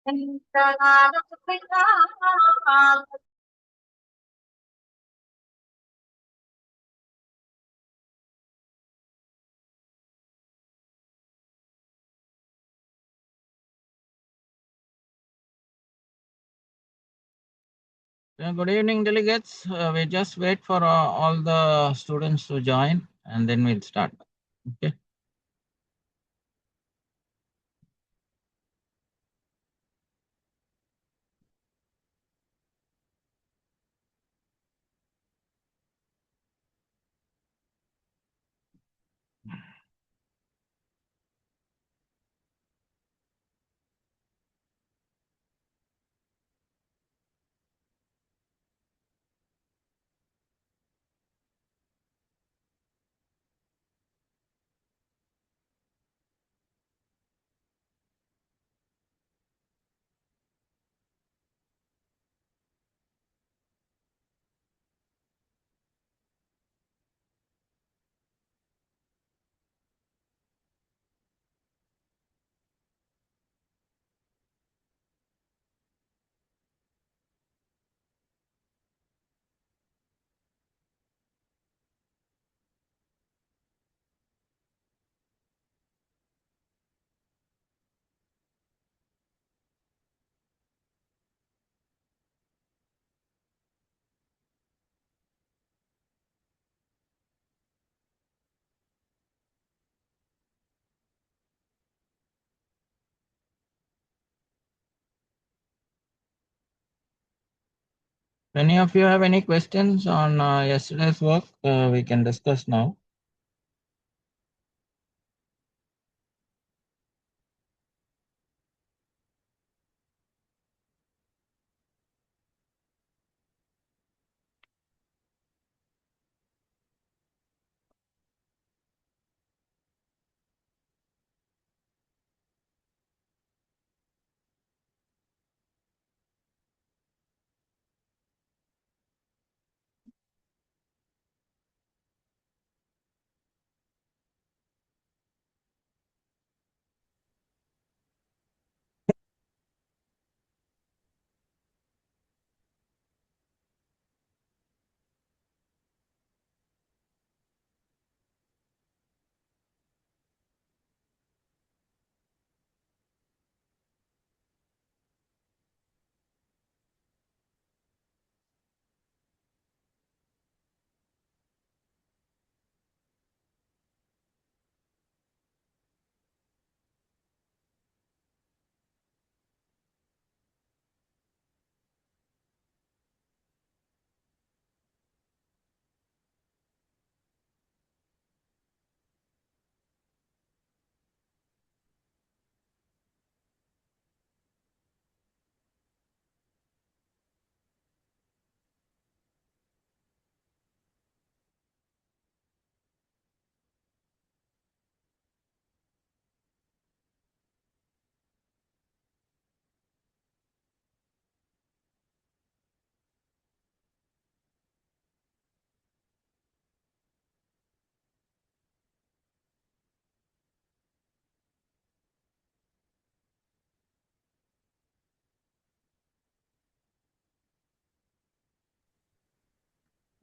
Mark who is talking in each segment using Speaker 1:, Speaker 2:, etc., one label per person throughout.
Speaker 1: Good evening, delegates. We just wait for all the students to join and then we'll start. Okay. Any of you have any questions on yesterday's work? We can discuss now.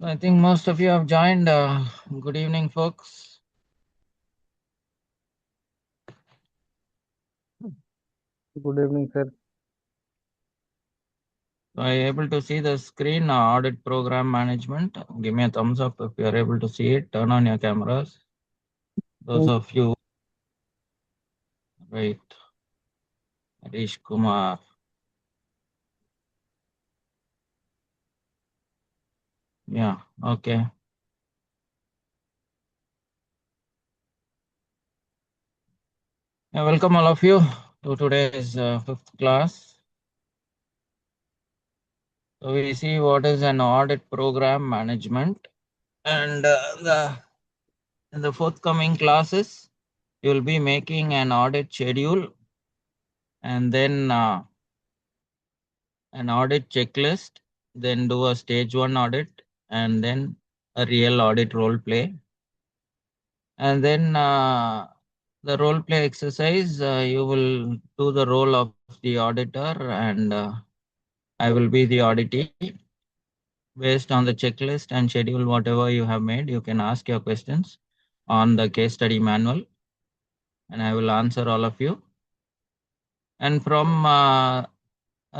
Speaker 1: I think most of you have joined. Good evening, folks.
Speaker 2: Good evening, sir.
Speaker 1: Are you able to see the screen? Audit program management. Give me a thumbs up if you are able to see it. Turn on your cameras. Those of you, right? Harish Kumar. Yeah, okay. Welcome all of you to today's fifth class. So we see what is an audit program management, and in the forthcoming classes, you will be making an audit schedule and then an audit checklist, then do a stage one audit, and then a real audit role play. And then the role play exercise, you will do the role of the auditor, and I will be the auditee. Based on the checklist and schedule, whatever you have made, you can ask your questions on the case study manual, and I will answer all of you. And from a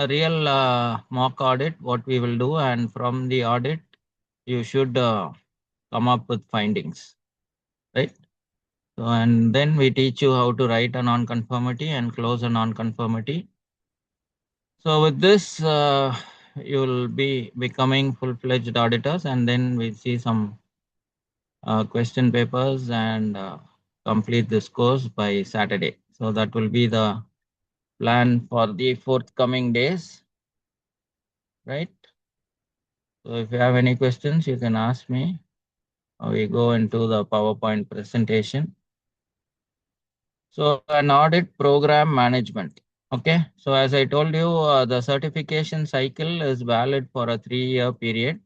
Speaker 1: real mock audit, what we will do, and from the audit, you should come up with findings, right? So, and then we teach you how to write a non-conformity and close a non-conformity. So with this, you will be becoming full-fledged auditors, and then we see some question papers and complete this course by Saturday. So that will be the plan for the forthcoming days, right? So if you have any questions, you can ask me. We go into the PowerPoint presentation. So an audit program management. Okay. So as I told you, the certification cycle is valid for a 3-year period,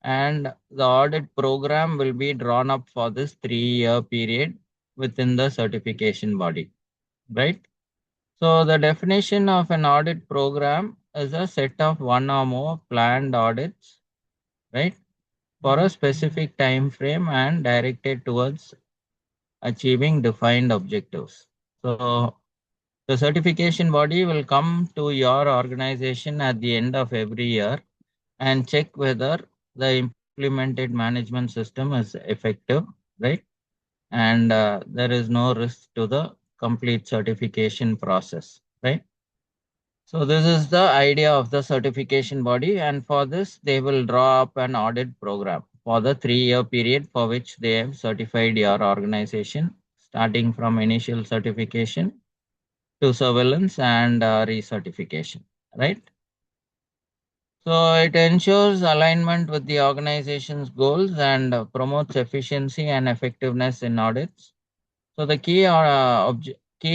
Speaker 1: and the audit program will be drawn up for this 3-year period within the certification body, right? So the definition of an audit program is a set of one or more planned audits, right, for a specific time frame and directed towards achieving defined objectives. So the certification body will come to your organization at the end of every year and check whether the implemented management system is effective, right? And there is no risk to the complete certification process, right? So this is the idea of the certification body, and for this they will draw up an audit program for the 3-year period for which they have certified your organization, starting from initial certification to surveillance and recertification, right? So it ensures alignment with the organization's goals and promotes efficiency and effectiveness in audits. So the key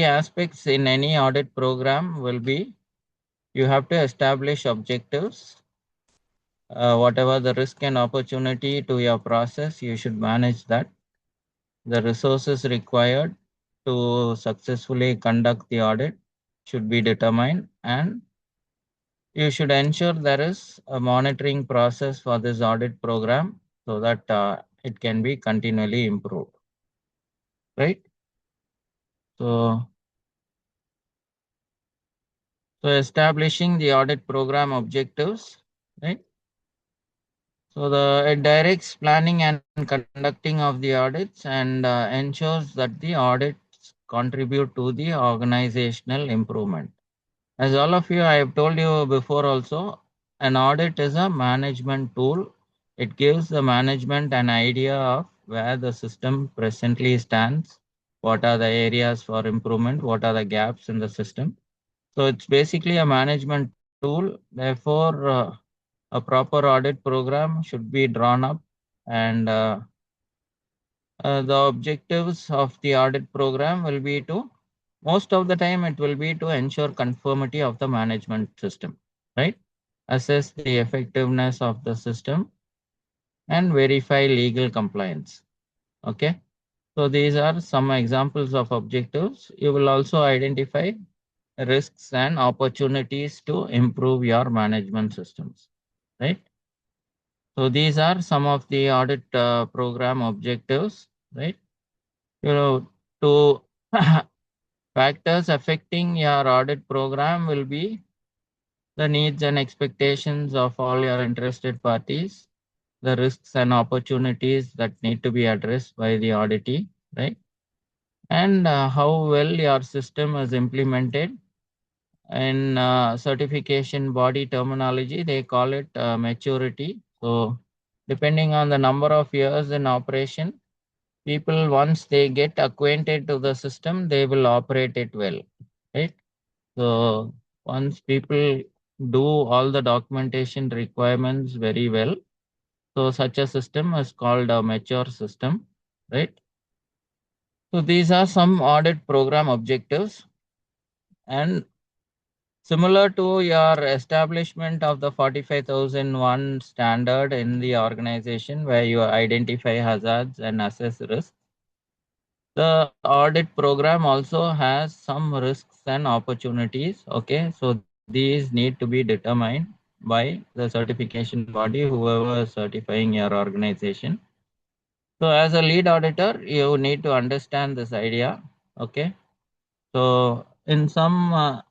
Speaker 1: aspects in any audit program will be, you have to establish objectives. Whatever the risk and opportunity to your process, you should manage that. The resources required to successfully conduct the audit should be determined, and you should ensure there is a monitoring process for this audit program so that it can be continually improved, right? So, so establishing the audit program objectives, right? So it directs planning and conducting of the audits and ensures that the audits contribute to the organizational improvement. As all of you, I have told you before also, an audit is a management tool. It gives the management an idea of where the system presently stands, what are the areas for improvement, what are the gaps in the system. So it's basically a management tool. Therefore, a proper audit program should be drawn up, and the objectives of the audit program will be to, most of the time it will be to ensure conformity of the management system, right? Assess the effectiveness of the system and verify legal compliance. Okay. So these are some examples of objectives. You will also identify risks and opportunities to improve your management systems, right? So these are some of the audit program objectives, right? You know, to factors affecting your audit program will be the needs and expectations of all your interested parties, the risks and opportunities that need to be addressed by the auditee, right? And how well your system is implemented. In certification body terminology, they call it maturity. So, depending on the number of years in operation, people, once they get acquainted to the system, they will operate it well, right? So once people do all the documentation requirements very well, so such a system is called a mature system, right? So these are some audit program objectives, and similar to your establishment of the 45,001 standard in the organization where you identify hazards and assess risk. The audit program also has some risks and opportunities. Okay, so these need to be determined by the certification body, whoever is certifying your organization. So as a lead auditor, you need to understand this idea. Okay, so in some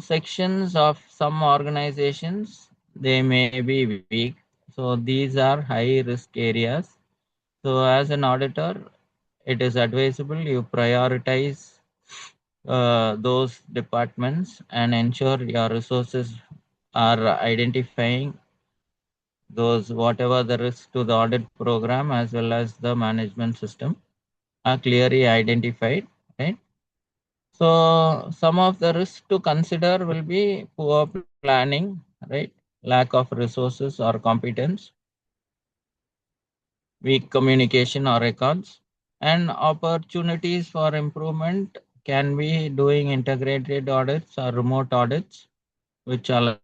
Speaker 1: sections of some organizations, they may be weak. So these are high risk areas. So as an auditor, it is advisable you prioritize those departments and ensure your resources are identifying those whatever the risks to the audit program as well as the management system are clearly identified, right? So some of the risks to consider will be poor planning, right? Lack of resources or competence, weak communication or records, and opportunities for improvement can be doing integrated audits or remote audits, which align with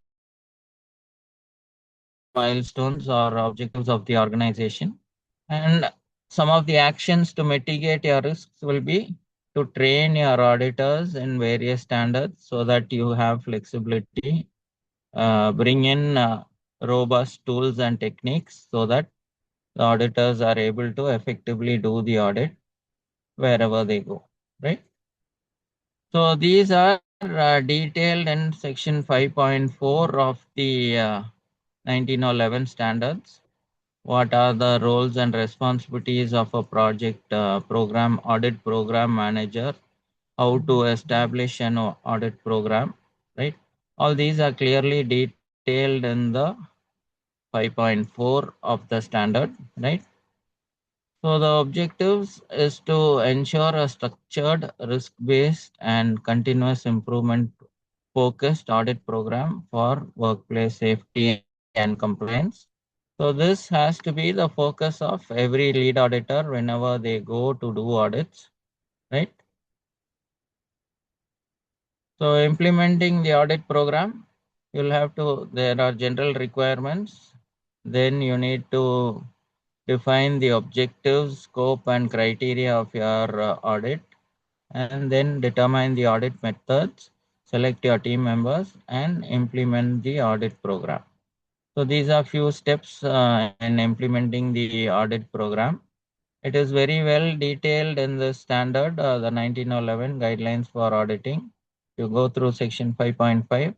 Speaker 1: milestones or objectives of the organization. And some of the actions to mitigate your risks will be to train your auditors in various standards so that you have flexibility, bring in robust tools and techniques so that the auditors are able to effectively do the audit wherever they go, right? So these are detailed in section 5.4 of the 1911 standards. What are the roles and responsibilities of a project program audit program manager? How to establish an audit program, right? All these are clearly detailed in the 5.4 of the standard, right? So the objectives is to ensure a structured, risk-based and continuous improvement focused audit program for workplace safety and compliance. So this has to be the focus of every lead auditor whenever they go to do audits, right? So implementing the audit program, you'll have to, there are general requirements. Then you need to define the objectives, scope, and criteria of your audit, and then determine the audit methods, select your team members, and implement the audit program. So these are few steps in implementing the audit program. It is very well detailed in the standard, the 1911 guidelines for auditing. You go through section 5.5,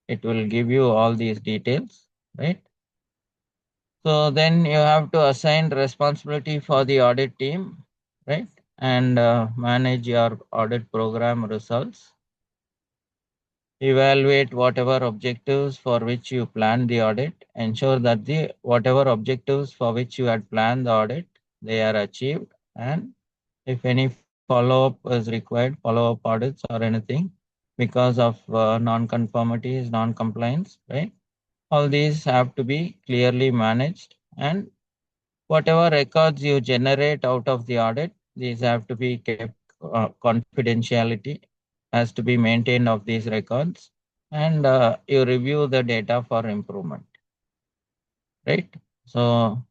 Speaker 1: it will give you all these details, right? So then you have to assign responsibility for the audit team, right? And manage your audit program results. Evaluate whatever objectives for which you plan the audit. Ensure that the whatever objectives for which you had planned the audit, they are achieved. And if any follow-up is required, follow-up audits or anything because of non-conformities, non-compliance, right? All these have to be clearly managed, and whatever records you generate out of the audit, these have to be kept confidentiality has to be maintained of these records, and you review the data for improvement, right? So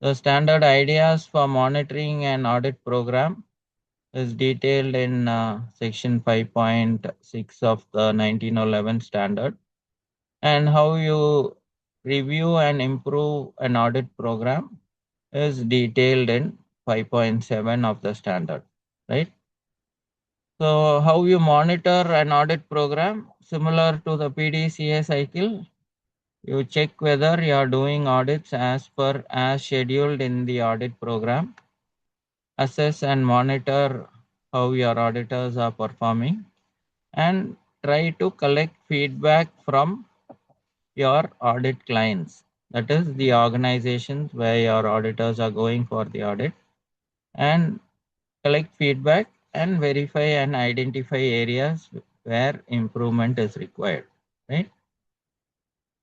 Speaker 1: the standard ideas for monitoring an audit program is detailed in section 5.6 of the 1911 standard, and how you review and improve an audit program is detailed in 5.7 of the standard, right? So how you monitor an audit program, similar to the PDCA cycle, you check whether you are doing audits as scheduled in the audit program, assess and monitor how your auditors are performing, and try to collect feedback from your audit clients. That is the organizations where your auditors are going for the audit, and collect feedback and verify and identify areas where improvement is required, right?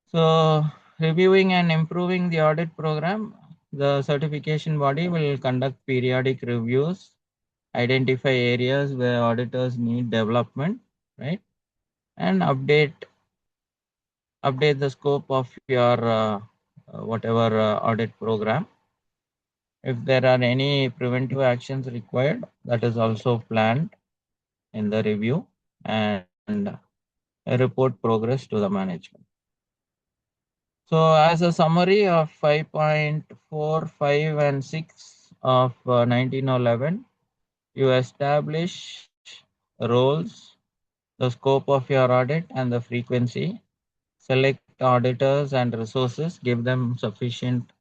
Speaker 1: So reviewing and improving the audit program, the certification body will conduct periodic reviews, identify areas where auditors need development, right? And update the scope of your whatever audit program, If there are any preventive actions required, that is also planned in the review and report progress to the management. So, as a summary of 5.4, 5, and 6 of 1911, you establish roles, the scope of your audit, and the frequency. Select auditors and resources, give them sufficient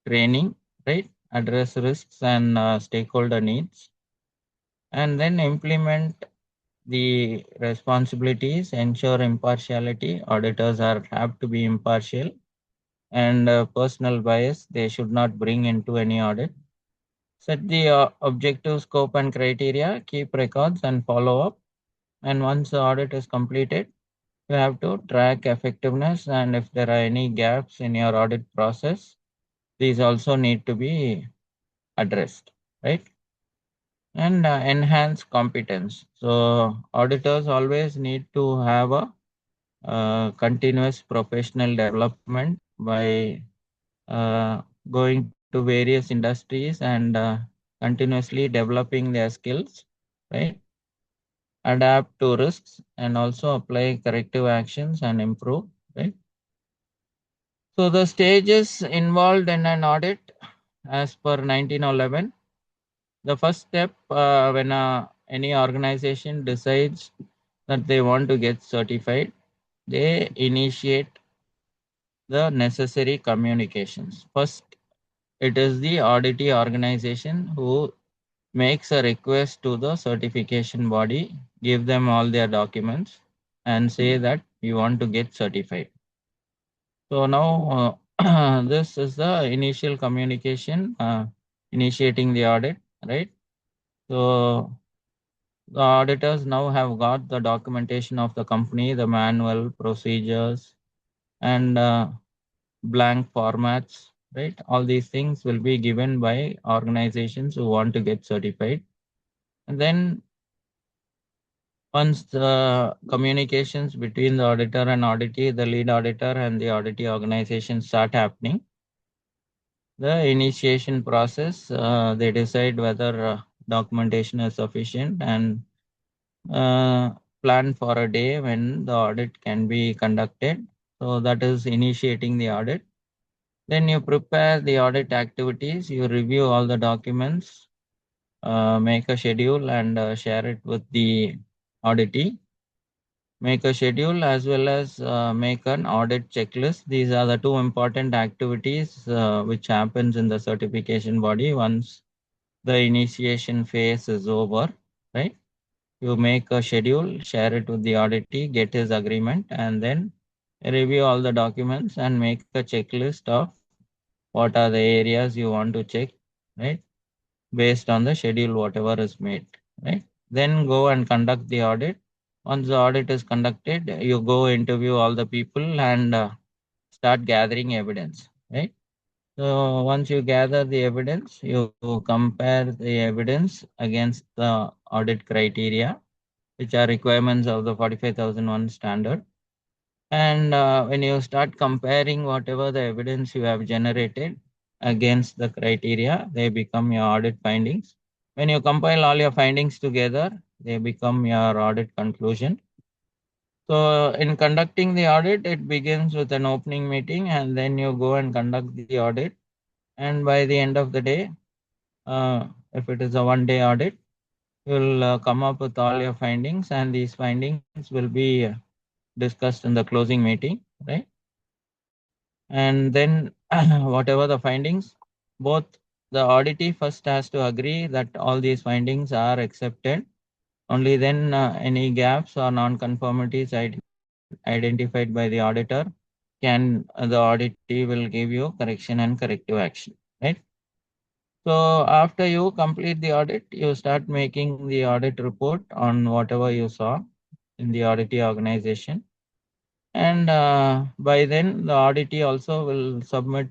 Speaker 1: training, right? Address risks and stakeholder needs, and then implement the responsibilities, ensure impartiality. Auditors have to be impartial, and personal bias they should not bring into any audit. Set the objective, scope, and criteria, keep records and follow up. And once the audit is completed, you have to track effectiveness, and if there are any gaps in your audit process, these also need to be addressed, right? And enhance competence. So auditors always need to have a continuous professional development by going to various industries and continuously developing their skills, right? Adapt to risks and also apply corrective actions and improve, right? So the stages involved in an audit as per 1911. The first step when any organization decides that they want to get certified, they initiate the necessary communications. First, it is the auditee organization who makes a request to the certification body, give them all their documents, and say that you want to get certified. So now this is the initial communication, initiating the audit, right? So the auditors now have got the documentation of the company, the manual, procedures, and blank formats, right? All these things will be given by organizations who want to get certified. And then once the communications between the auditor and auditee, the lead auditor and the auditee organization start happening, the initiation process, they decide whether documentation is sufficient and uh, plan for a day when the audit can be conducted. So that is initiating the audit. Then you prepare the audit activities, you review all the documents, make a schedule and share it with the auditee. Make a schedule as well as make an audit checklist. These are the two important activities which happens in the certification body once the initiation phase is over, right? You make a schedule, share it with the auditee, get his agreement, and then review all the documents and make a checklist of what are the areas you want to check, right? Based on the schedule, whatever is made, right? Then go and conduct the audit. Once the audit is conducted, you go interview all the people and start gathering evidence, right? So once you gather the evidence, you compare the evidence against the audit criteria, which are requirements of the 45,001 standard. And when you start comparing whatever the evidence you have generated against the criteria, they become your audit findings. When you compile all your findings together, they become your audit conclusion. So in conducting the audit, it begins with an opening meeting and then you go and conduct the audit. And by the end of the day, if it is a 1 day audit, you'll come up with all your findings and these findings will be discussed in the closing meeting, right? And then whatever the findings, both the auditee first has to agree that all these findings are accepted. Only then any gaps or non-conformities identified by the auditor can the auditee will give you correction and corrective action, right? So after you complete the audit, you start making the audit report on whatever you saw in the auditee organization. And by then, the auditee also will submit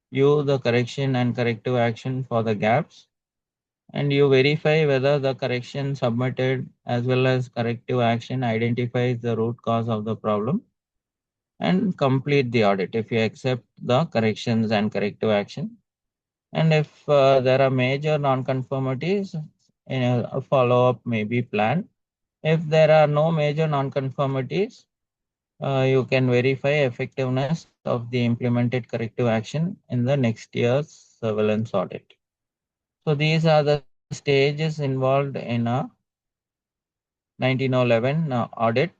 Speaker 1: you the correction and corrective action for the gaps. And you verify whether the correction submitted as well as corrective action identifies the root cause of the problem and complete the audit if you accept the corrections and corrective action. And if there are major non-conformities, a follow-up may be planned. If there are no major non-conformities, you can verify effectiveness of the implemented corrective action in the next year's surveillance audit. So these are the stages involved in a 1911 audit.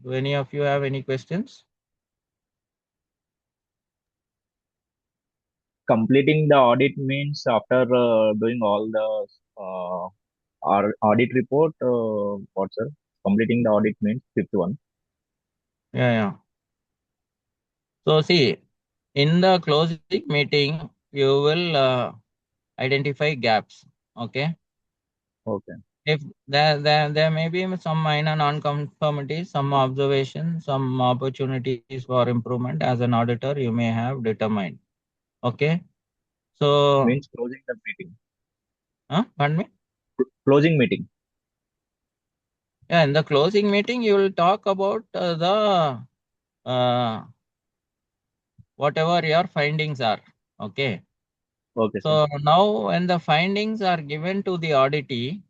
Speaker 1: Do any of you have any questions?
Speaker 3: Completing the audit means after doing all the audit report, what sir? Completing the audit means fifth one.
Speaker 1: Yeah, yeah. So see, in the closing meeting, you will identify gaps. Okay.
Speaker 3: Okay.
Speaker 1: If there may be some minor non-conformities, some observations, some opportunities for improvement as an auditor you may have determined. Okay. So,
Speaker 3: Means closing the meeting.
Speaker 1: pardon me?
Speaker 3: Closing meeting.
Speaker 1: Yeah, in the closing meeting, you will talk about the uh, whatever your findings are. Okay.
Speaker 3: Okay, sir.
Speaker 1: So now when the findings are given to the auditee,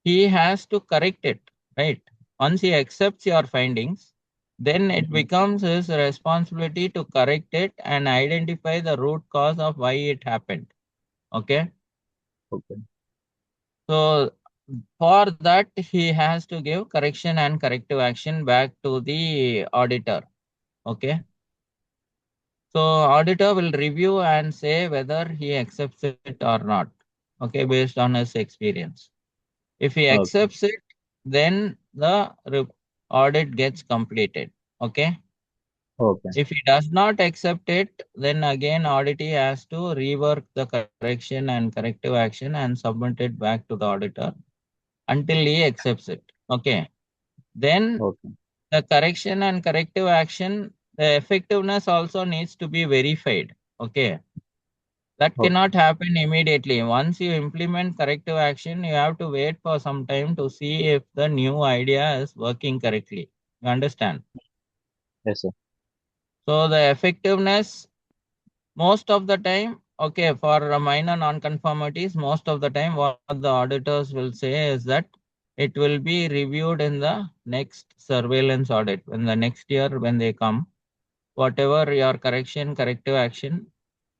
Speaker 1: he has to correct it, right? Once he accepts your findings, then it
Speaker 3: Mhm.
Speaker 1: becomes his responsibility to correct it and identify the root cause of why it happened. Okay.
Speaker 3: Okay.
Speaker 1: So for that, he has to give correction and corrective action back to the auditor. Okay. So auditor will review and say whether he accepts it or not. Okay, based on his experience. If he
Speaker 3: Okay.
Speaker 1: accepts it, then the audit gets completed. Okay.
Speaker 3: Okay.
Speaker 1: If he does not accept it, then again auditee has to rework the correction and corrective action and submit it back to the auditor until he accepts it. Okay. Then
Speaker 3: Okay.
Speaker 1: the correction and corrective action, the effectiveness also needs to be verified. Okay. That
Speaker 3: Okay.
Speaker 1: cannot happen immediately. Once you implement corrective action, you have to wait for some time to see if the new idea is working correctly. You understand?
Speaker 3: Yes, sir.
Speaker 1: So the effectiveness, most of the time, okay, for minor non-conformities, most of the time what the auditors will say is that it will be reviewed in the next surveillance audit. In the next year when they come, whatever your correction, corrective action,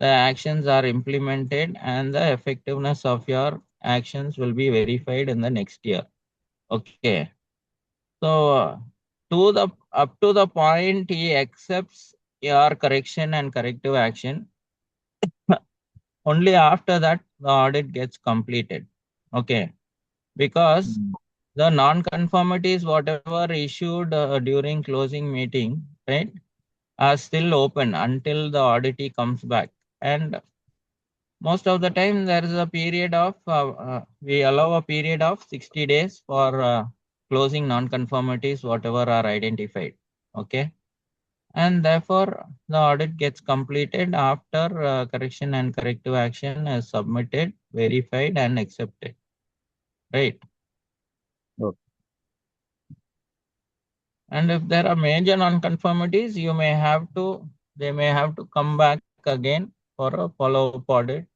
Speaker 1: the actions are implemented and the effectiveness of your actions will be verified in the next year. Okay. So to the up to the point he accepts your correction and corrective action, only after that the audit gets completed. Okay. Because
Speaker 3: Mm.
Speaker 1: the non-conformities, whatever issued during closing meeting, right, are still open until the auditee comes back. And most of the time, there is a period of, we allow a period of 60 days for closing non-conformities, whatever are identified. Okay. And therefore, the audit gets completed after correction and corrective action is submitted, verified, and accepted. Right.
Speaker 3: Okay.
Speaker 1: And if there are major non-conformities, they may have to come back again for a follow-up audit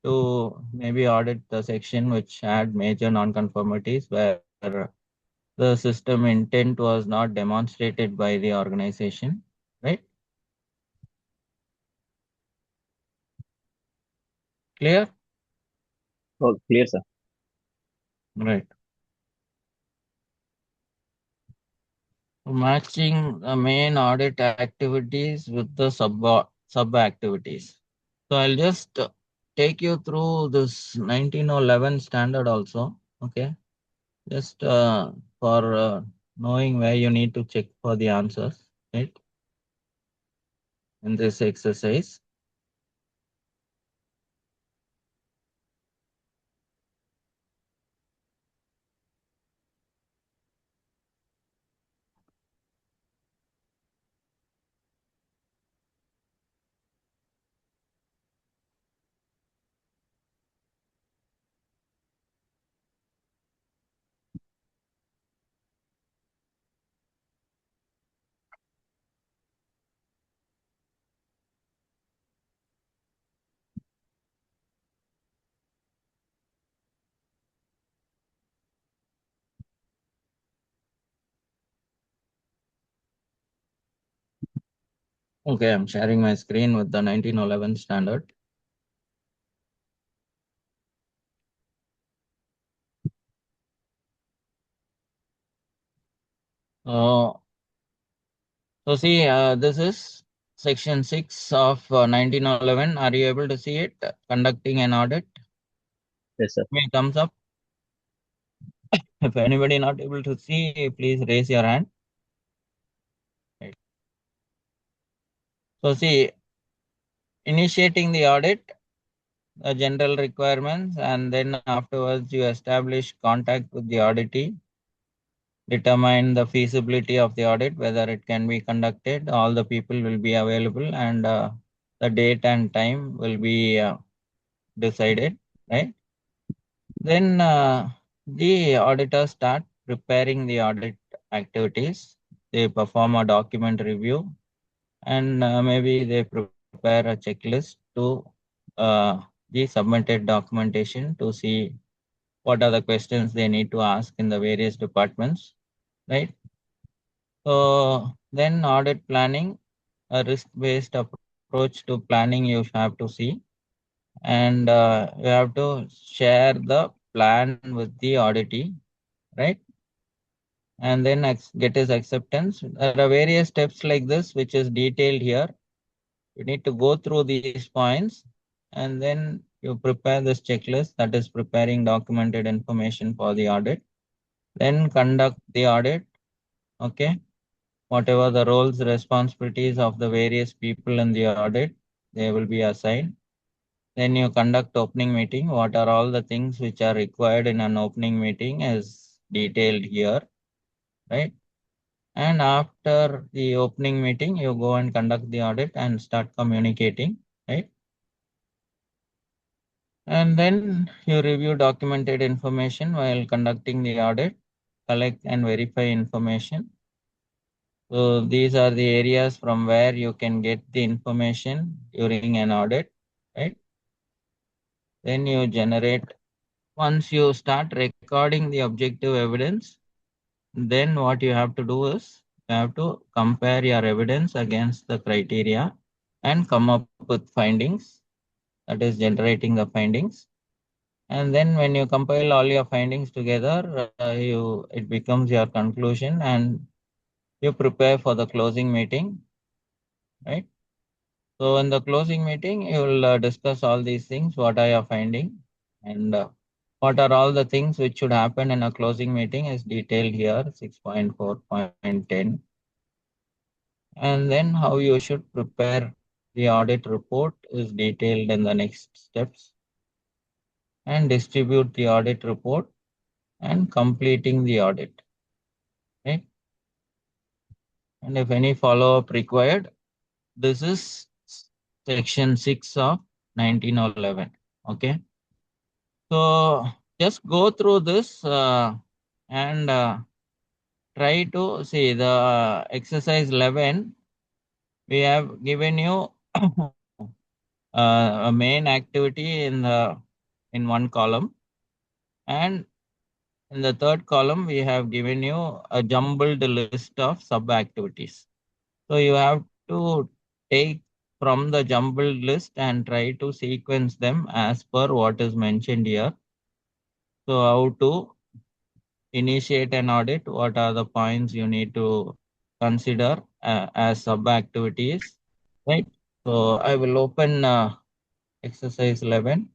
Speaker 1: to maybe audit the section which had major non-conformities where the system intent was not demonstrated by the organization, right? Clear?
Speaker 3: Oh, clear, sir.
Speaker 1: Right. Matching the main audit activities with the sub activities. So I'll just take you through this 1911 standard also. Okay. Just for knowing where you need to check for the answers, right? In this exercise. Okay, I'm sharing my screen with the 1911 standard. Uh, so see, this is section 6 of 1911. Are you able to see it? Conducting an audit.
Speaker 3: Yes, sir.
Speaker 1: Me thumbs up. If anybody not able to see, please raise your hand. Right. So see, initiating the audit, the general requirements, and then afterwards you establish contact with the auditee, determine the feasibility of the audit, whether it can be conducted, all the people will be available, and the date and time will be decided, right? Then the auditors start preparing the audit activities. They perform a document review, and maybe they prepare a checklist to the submitted documentation to see what are the questions they need to ask in the various departments, right? So then audit planning, a risk-based approach to planning you have to see, and you have to share the plan with the auditee, right? And then get his acceptance. There are various steps like this, which is detailed here. You need to go through these points, and then you prepare this checklist, that is preparing documented information for the audit. Then conduct the audit, okay? Whatever the roles, responsibilities of the various people in the audit, they will be assigned. Then you conduct opening meeting. What are all the things which are required in an opening meeting is detailed here, right? And after the opening meeting, you go and conduct the audit and start communicating, right? And then you review documented information while conducting the audit, collect and verify information. So these are the areas from where you can get the information during an audit, right? Then you generate, once you start recording the objective evidence, then what you have to do is you have to compare your evidence against the criteria and come up with findings, that is generating the findings. And then when you compile all your findings together, it becomes your conclusion, and you prepare for the closing meeting, right? So in the closing meeting, you will discuss all these things. What are your finding, and what are all the things which should happen in a closing meeting is detailed here, 6.4.10. And then how you should prepare the audit report is detailed in the next steps, and distribute the audit report and completing the audit, right? And if any follow-up required, this is section 6 of 1911. Okay. So just go through this and try to see the exercise 11. We have given you a main activity in one column, and in the third column we have given you a jumbled list of sub activities. So you have to take from the jumbled list and try to sequence them as per what is mentioned here. So how to initiate an audit, what are the points you need to consider as sub activities, right? So I will open exercise 11.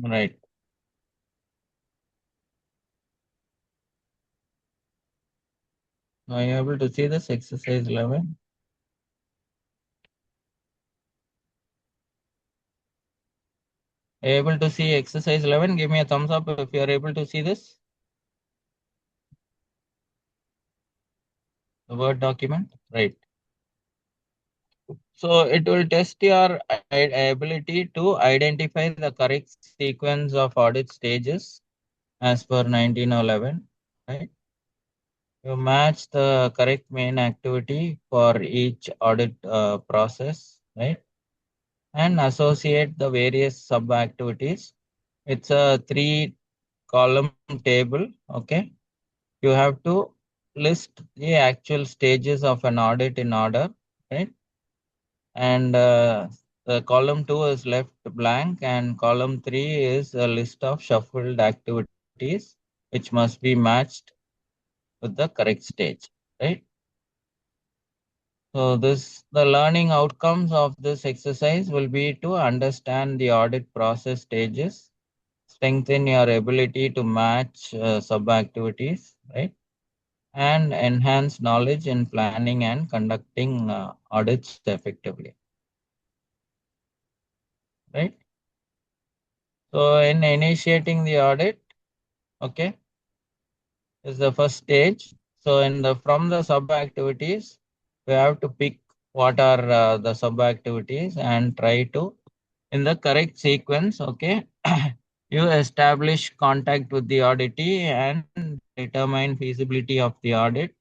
Speaker 1: Right. Are you able to see this exercise 11? Able to see exercise 11? Give me a thumbs up if you are able to see this. The Word document. Right. So it will test your ability to identify the correct sequence of audit stages as per 1911. Right. You match the correct main activity for each audit process. Right. And associate the various sub activities. It's a 3-column table. Okay. You have to list the actual stages of an audit in order, right? And the column 2 is left blank, and column 3 is a list of shuffled activities which must be matched with the correct stage, right? So the learning outcomes of this exercise will be to understand the audit process stages, strengthen your ability to match sub activities, right? And enhance knowledge in planning and conducting audits effectively, right? So in initiating the audit, okay, is the first stage. So in the from the sub activities, we have to pick what are the sub activities and try to in the correct sequence, okay. You establish contact with the auditee and determine feasibility of the audit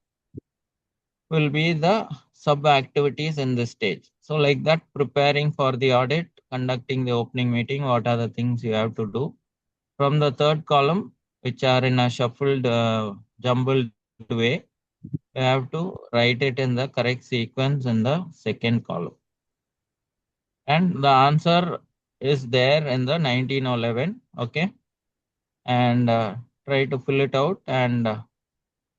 Speaker 1: will be the sub activities in this stage. So like that, preparing for the audit, conducting the opening meeting, what are the things you have to do. From the third column, which are in a shuffled, jumbled way, you have to write it in the correct sequence in the second column. And the answer is there in the 1911, okay? And try to fill it out, and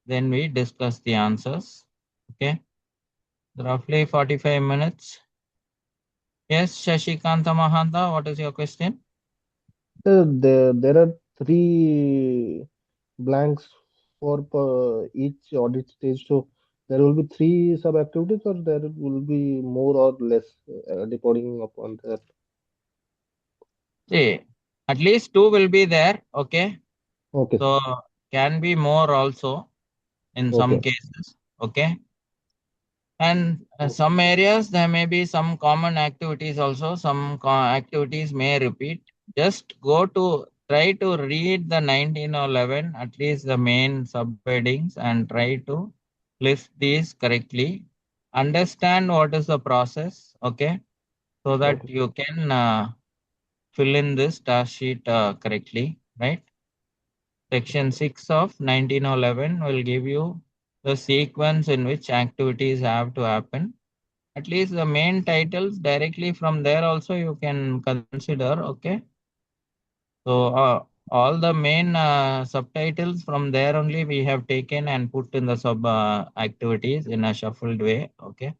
Speaker 1: then we discuss the answers, okay? Roughly 45 minutes. Yes, Shashikanta Mahanta, what is your question?
Speaker 2: There are three blanks for each audit stage. So there will be three sub activities, or there will be more or less depending upon that.
Speaker 1: See, at least 2 will be there, okay?
Speaker 2: Okay, sir.
Speaker 1: So can be more also in some
Speaker 2: Okay.
Speaker 1: cases, okay? And
Speaker 2: O-
Speaker 1: some areas there may be some common activities also, some activities may repeat. Just go to try to read the 1911, at least the main subheadings, and try to list these correctly. Understand what is the process, okay? So that
Speaker 2: Okay.
Speaker 1: you can fill in this task sheet correctly, right? Section 6 of 1911 will give you the sequence in which activities have to happen. At least the main titles directly from there also you can consider, okay? So all the main subtitles from there only we have taken and put in the sub activities in a shuffled way, okay?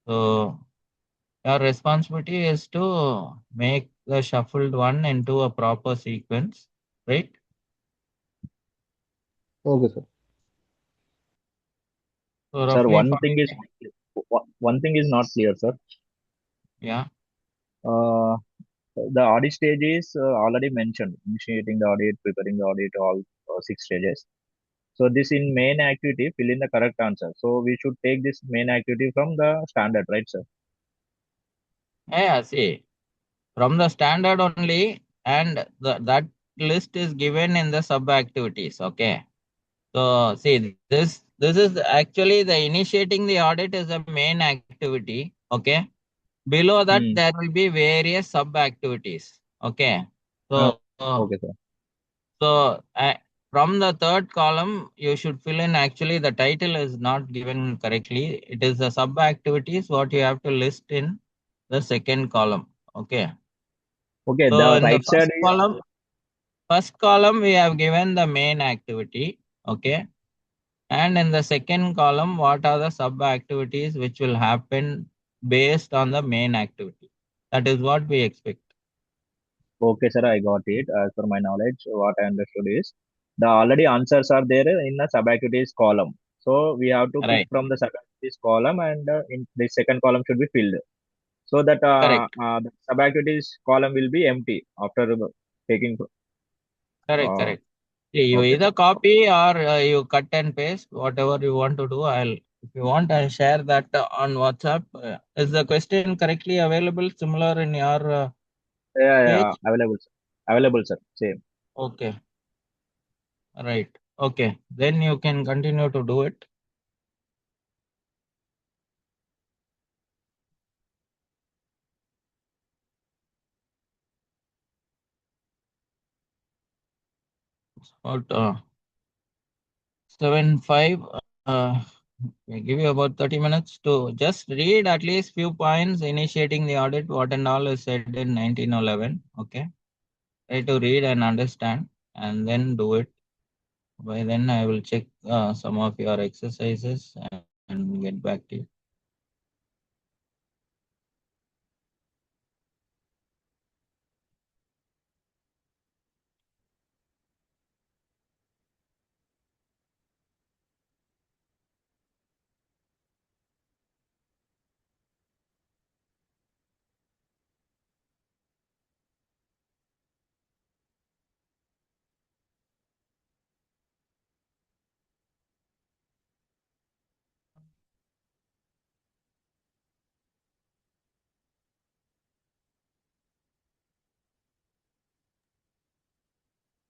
Speaker 1: So your responsibility is to make the shuffled one into a proper sequence, right?
Speaker 2: Okay, sir.
Speaker 1: So
Speaker 3: Sir,
Speaker 1: roughly 40,
Speaker 3: one thing is not clear, sir.
Speaker 1: yeah.
Speaker 3: Uh, the audit stage is already mentioned, initiating the audit, preparing the audit, all 6 stages. So this in main activity, fill in the correct answer. So we should take this main activity from the standard, right, sir?
Speaker 1: Yeah, see, from the standard only, and that list is given in the sub activities, okay? So see, this is actually the initiating the audit is a main activity, okay? Below that
Speaker 3: Hmm.
Speaker 1: there will be various sub activities, okay?
Speaker 3: Uh,
Speaker 1: So
Speaker 3: okay, sir.
Speaker 1: so from the third column you should fill in, actually the title is not given correctly. It is the sub activities what you have to list in the second column, okay?
Speaker 3: Okay,
Speaker 1: So
Speaker 3: the
Speaker 1: in the
Speaker 3: right side is
Speaker 1: first column we have given the main activity, okay? And in the second column, what are the sub activities which will happen based on the main activity? That is what we expect.
Speaker 3: Okay, sir, I got it. As per my knowledge, what I understood is the already answers are there in the sub-activities column. So we have to pick
Speaker 1: Right.
Speaker 3: from the sub-activities column, and in the second column should be filled. So that
Speaker 1: Correct.
Speaker 3: the sub-activities column will be empty after taking.
Speaker 1: Correct.
Speaker 3: Uh,
Speaker 1: Correct. See, you
Speaker 3: okay,
Speaker 1: either copy or you cut and paste whatever you want to do. If you want, I'll share that on WhatsApp. Is the question correctly available, similar in your
Speaker 3: yeah, yeah,
Speaker 1: page?
Speaker 3: available, sir. Available, sir. Same.
Speaker 1: Okay. Right. Okay. Then you can continue to do it. About 7:05. We give you about 30 minutes to just read at least few points initiating the audit, what and all is said in 1911. Okay. Try to read and understand and then do it. By then, I will check some of your exercises and get back to you.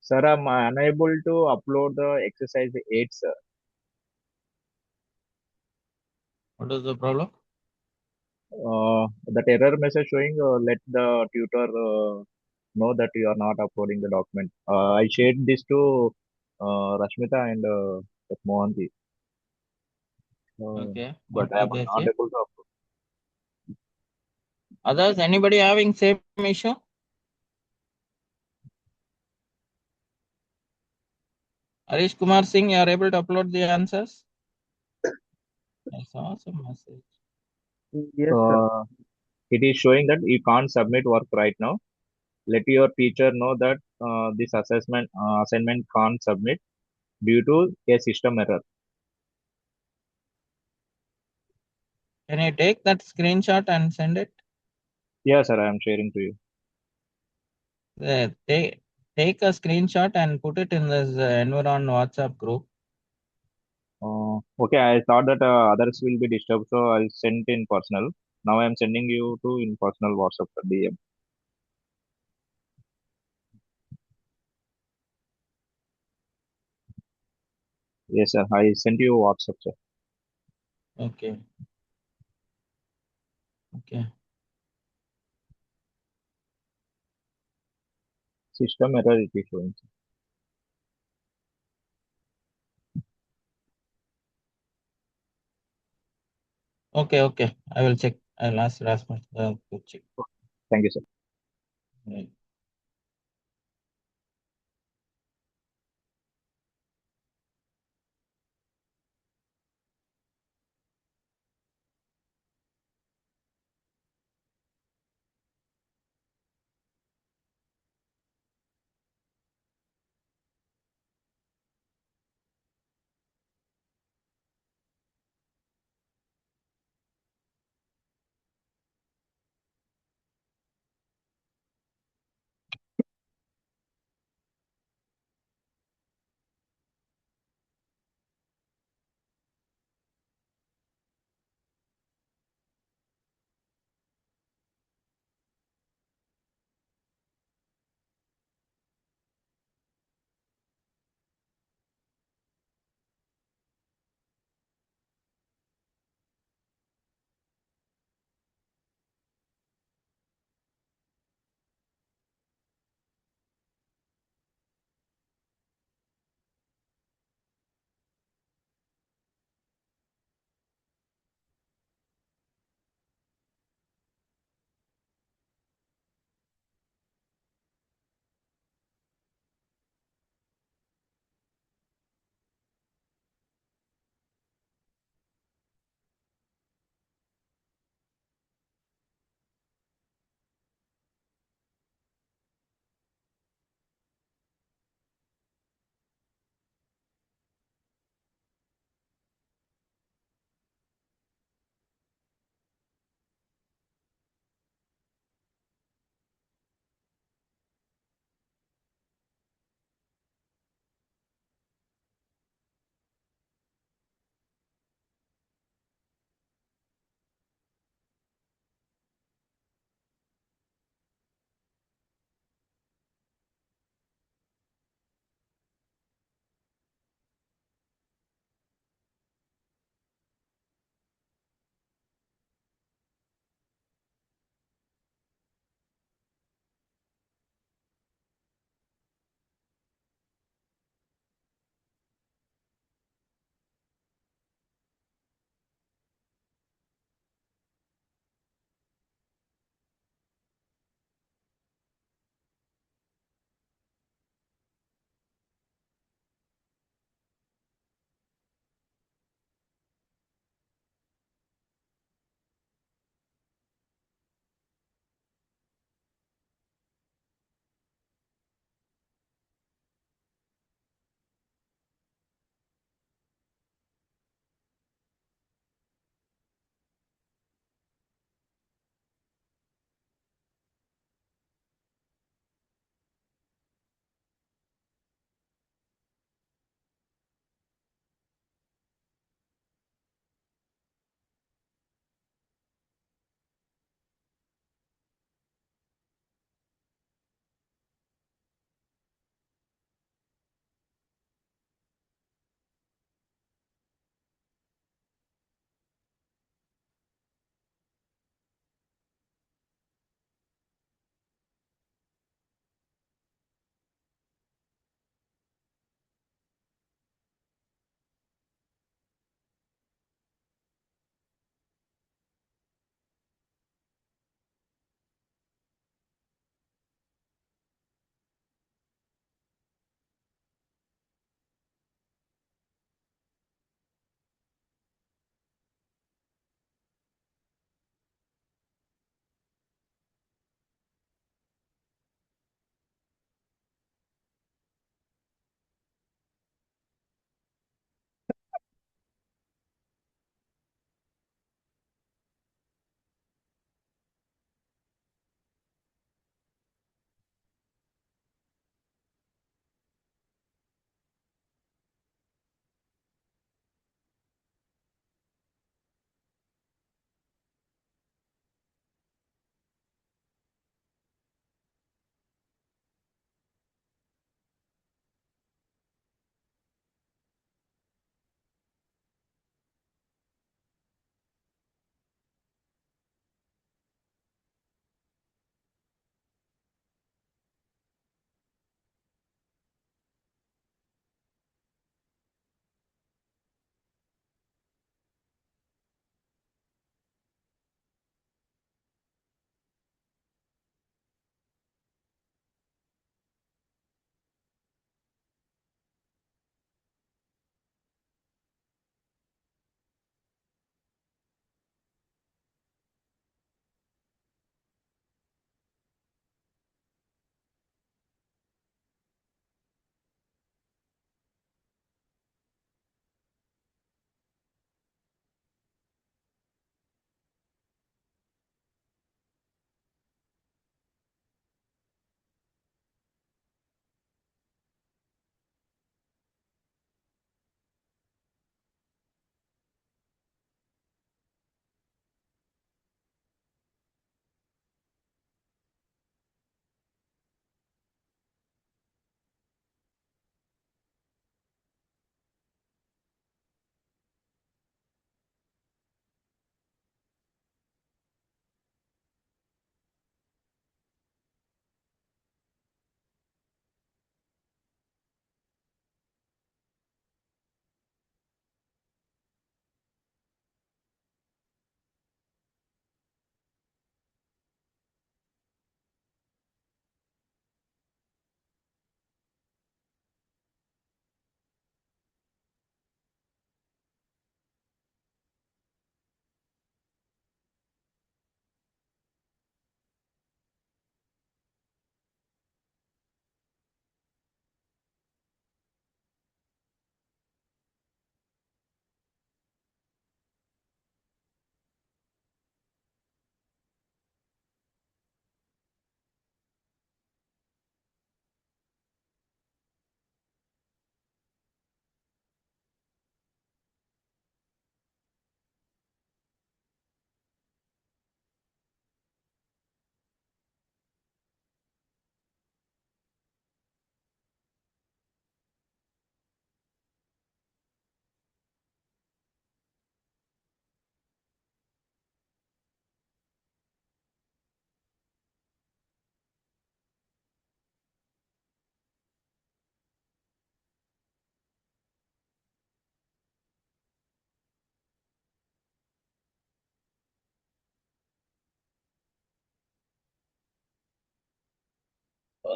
Speaker 3: Sir, I'm unable to upload the exercise 8, sir.
Speaker 1: What is the problem?
Speaker 3: That error message showing let the tutor know that you are not uploading the document. I shared this to Rashmita and Mohanty, uh,
Speaker 1: Okay.
Speaker 3: but
Speaker 1: What
Speaker 3: I am
Speaker 1: did they
Speaker 3: not
Speaker 1: say?
Speaker 3: able to upload.
Speaker 1: Others, anybody having same issue? Harish Kumar Singh, you are able to upload the answers? I saw some message.
Speaker 2: Yes, sir.
Speaker 3: Uh, it is showing that you can't submit work right now. Let your teacher know that this assignment can't submit due to a system error.
Speaker 1: Can you take that screenshot and send it?
Speaker 3: Yes, sir, I am sharing to you.
Speaker 1: Take a screenshot and put it in this Environ WhatsApp group.
Speaker 3: Okay, I thought that others will be disturbed, so I'll send in personal. Now I am sending you to in personal WhatsApp DM. Yes, sir. I sent you WhatsApp, sir.
Speaker 1: Okay. Okay.
Speaker 3: System error it is showing.
Speaker 1: Okay. Okay. I will check. I'll ask Rasmus to check.
Speaker 3: Thank you, sir.
Speaker 1: Right.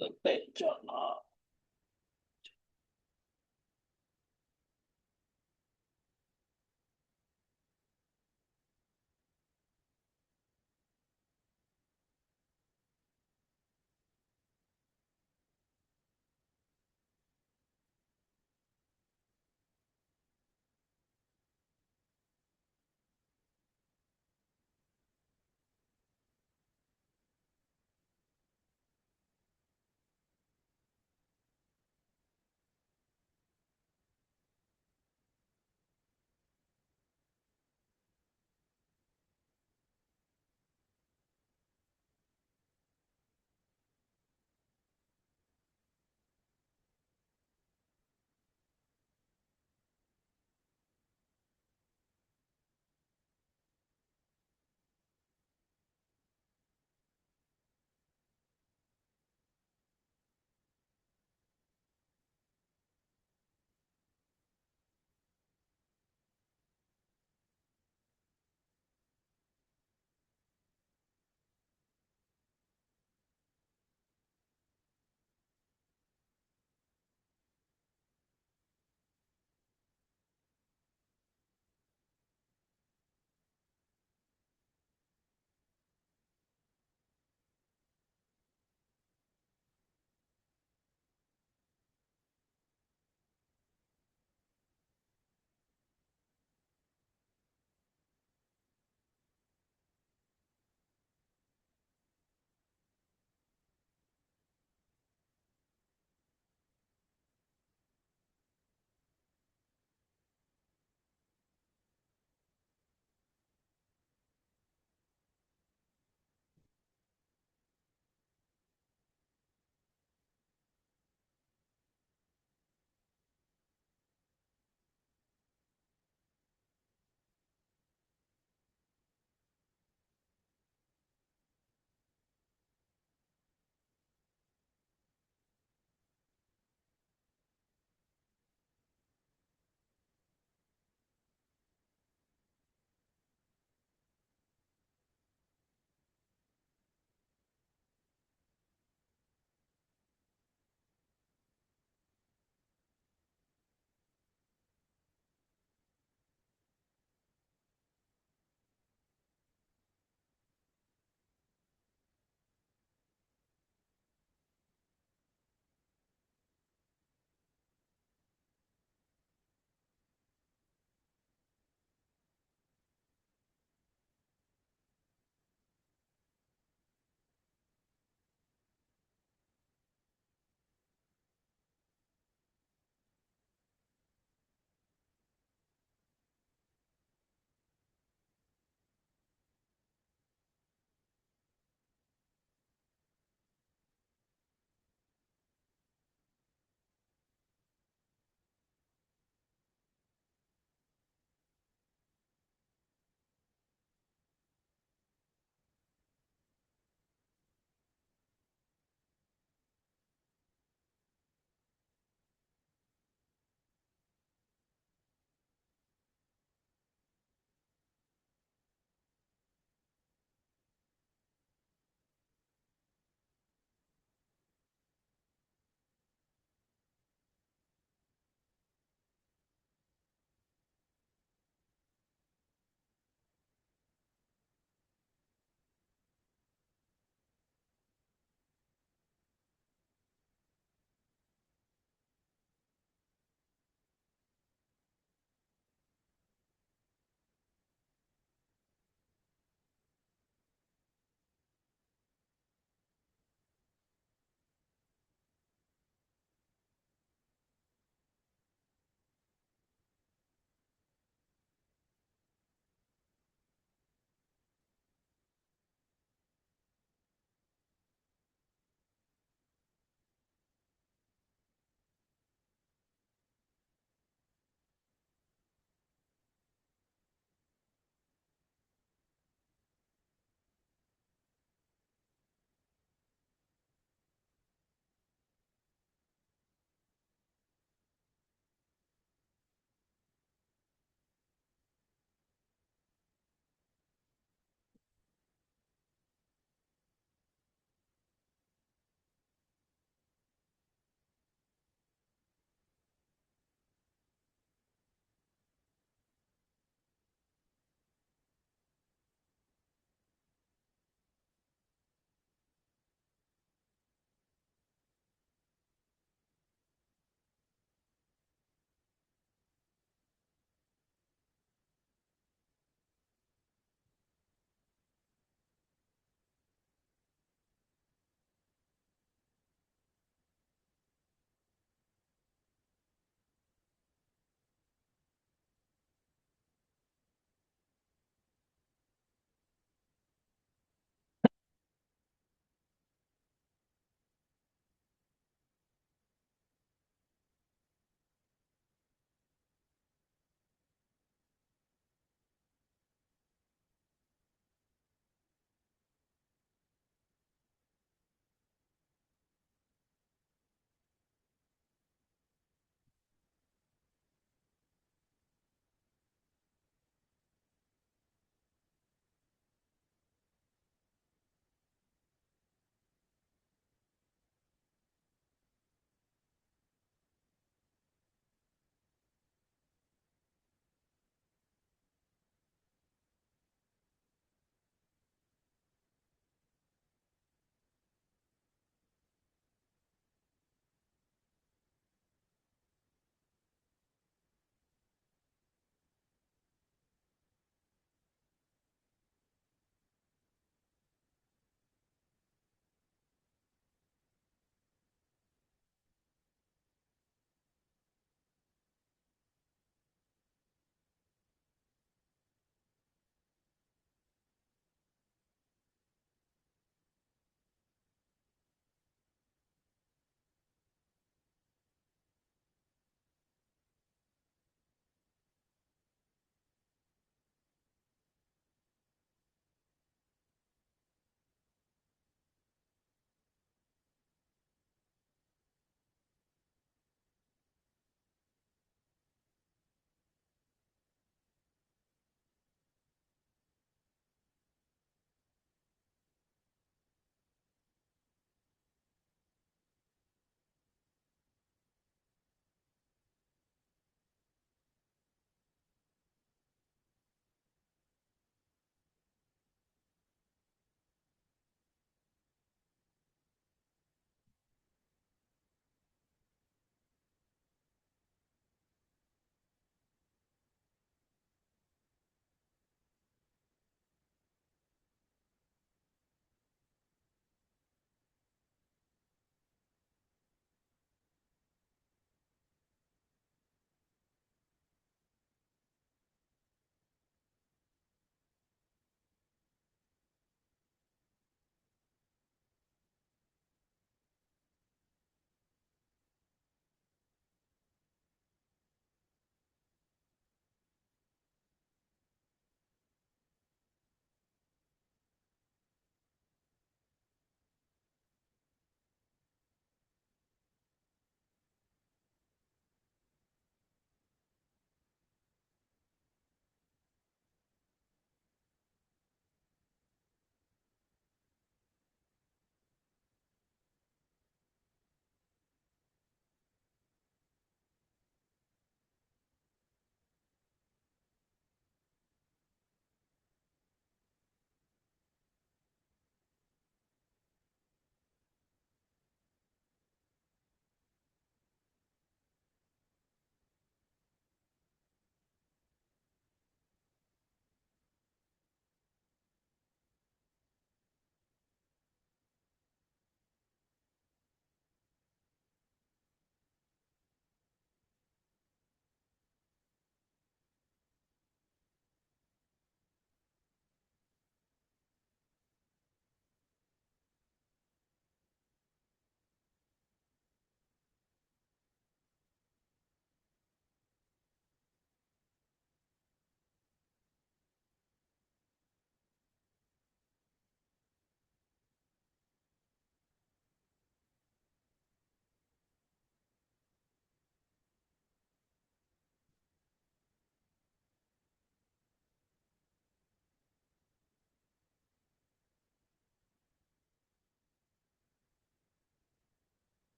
Speaker 1: the tension.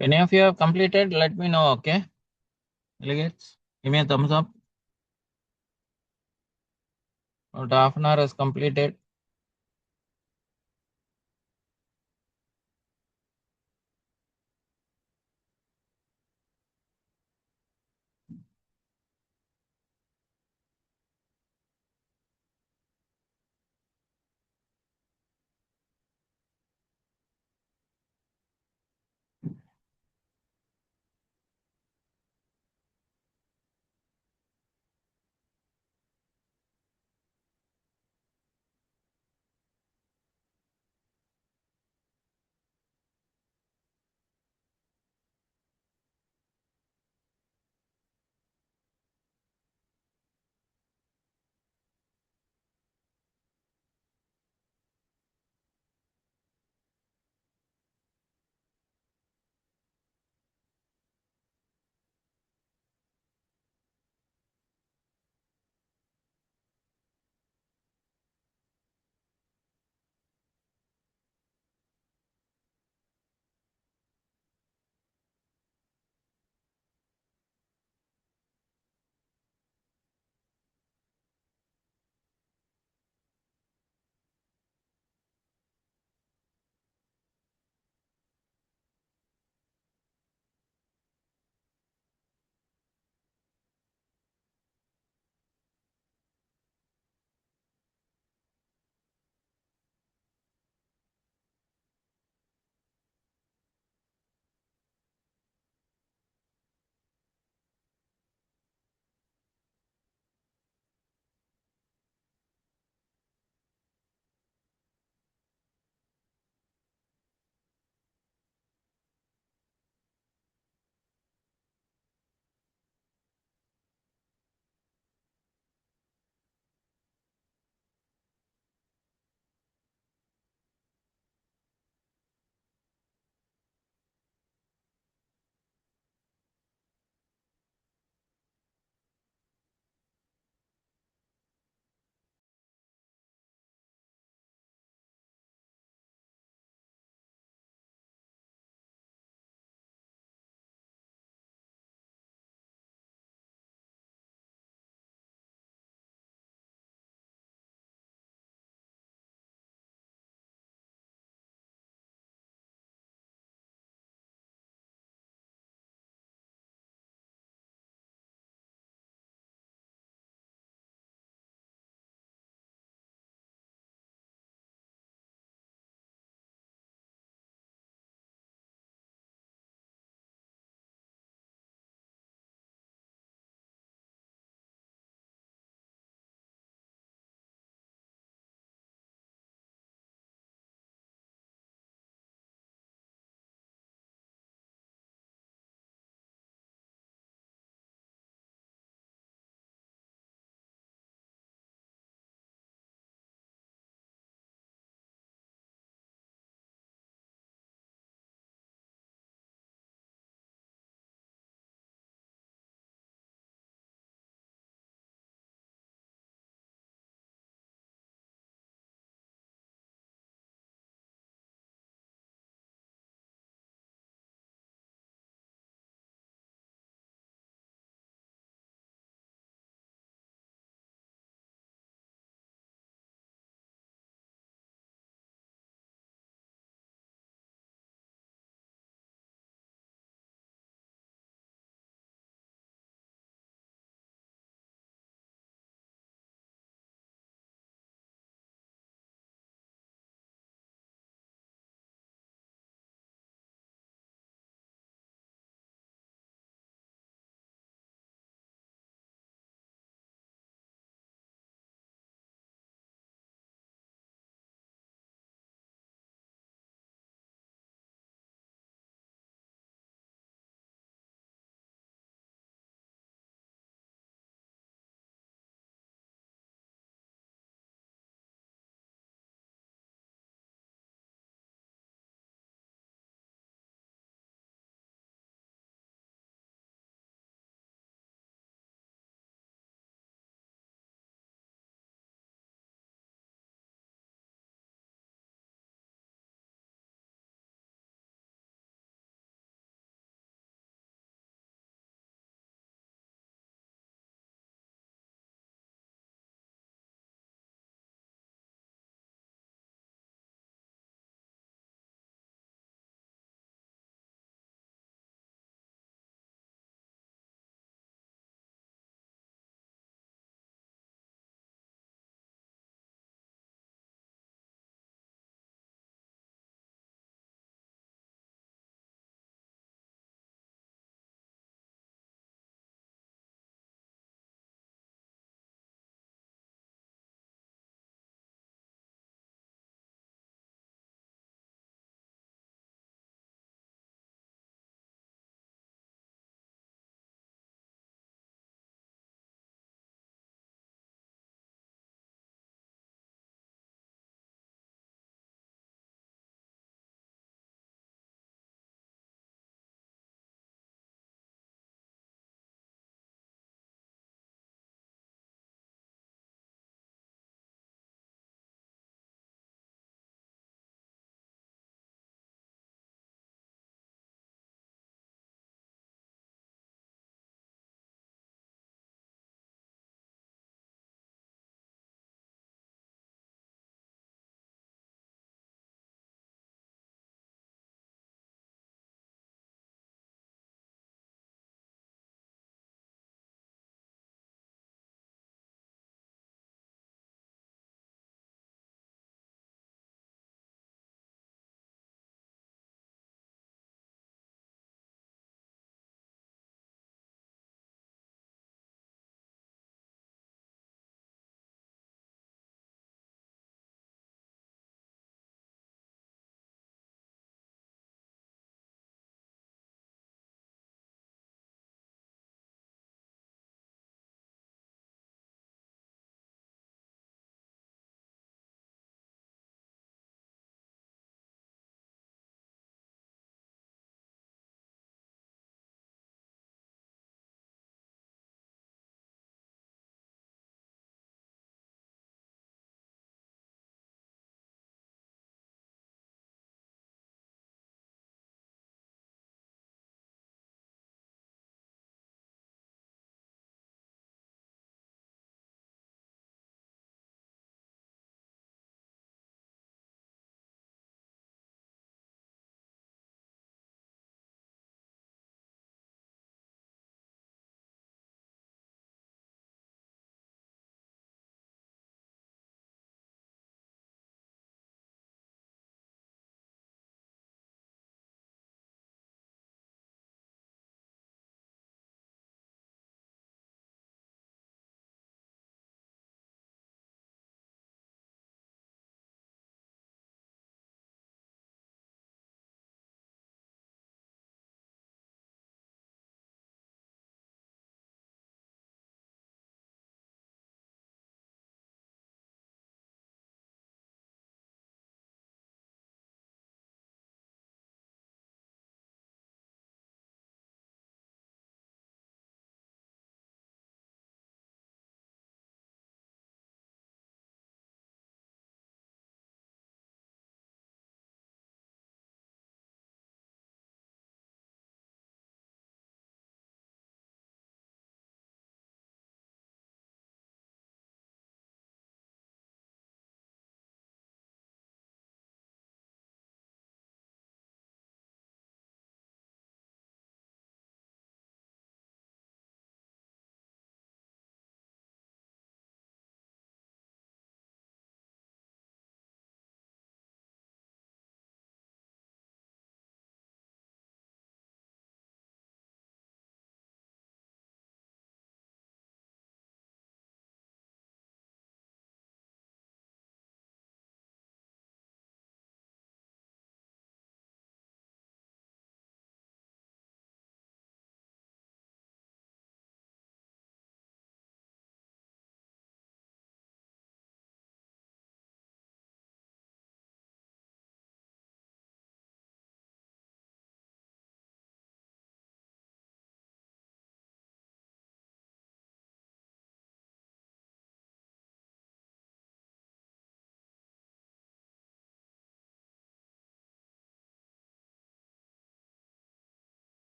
Speaker 1: Any of you have completed? Let me know, okay? Delegates, give me a thumbs up. About half an hour has completed.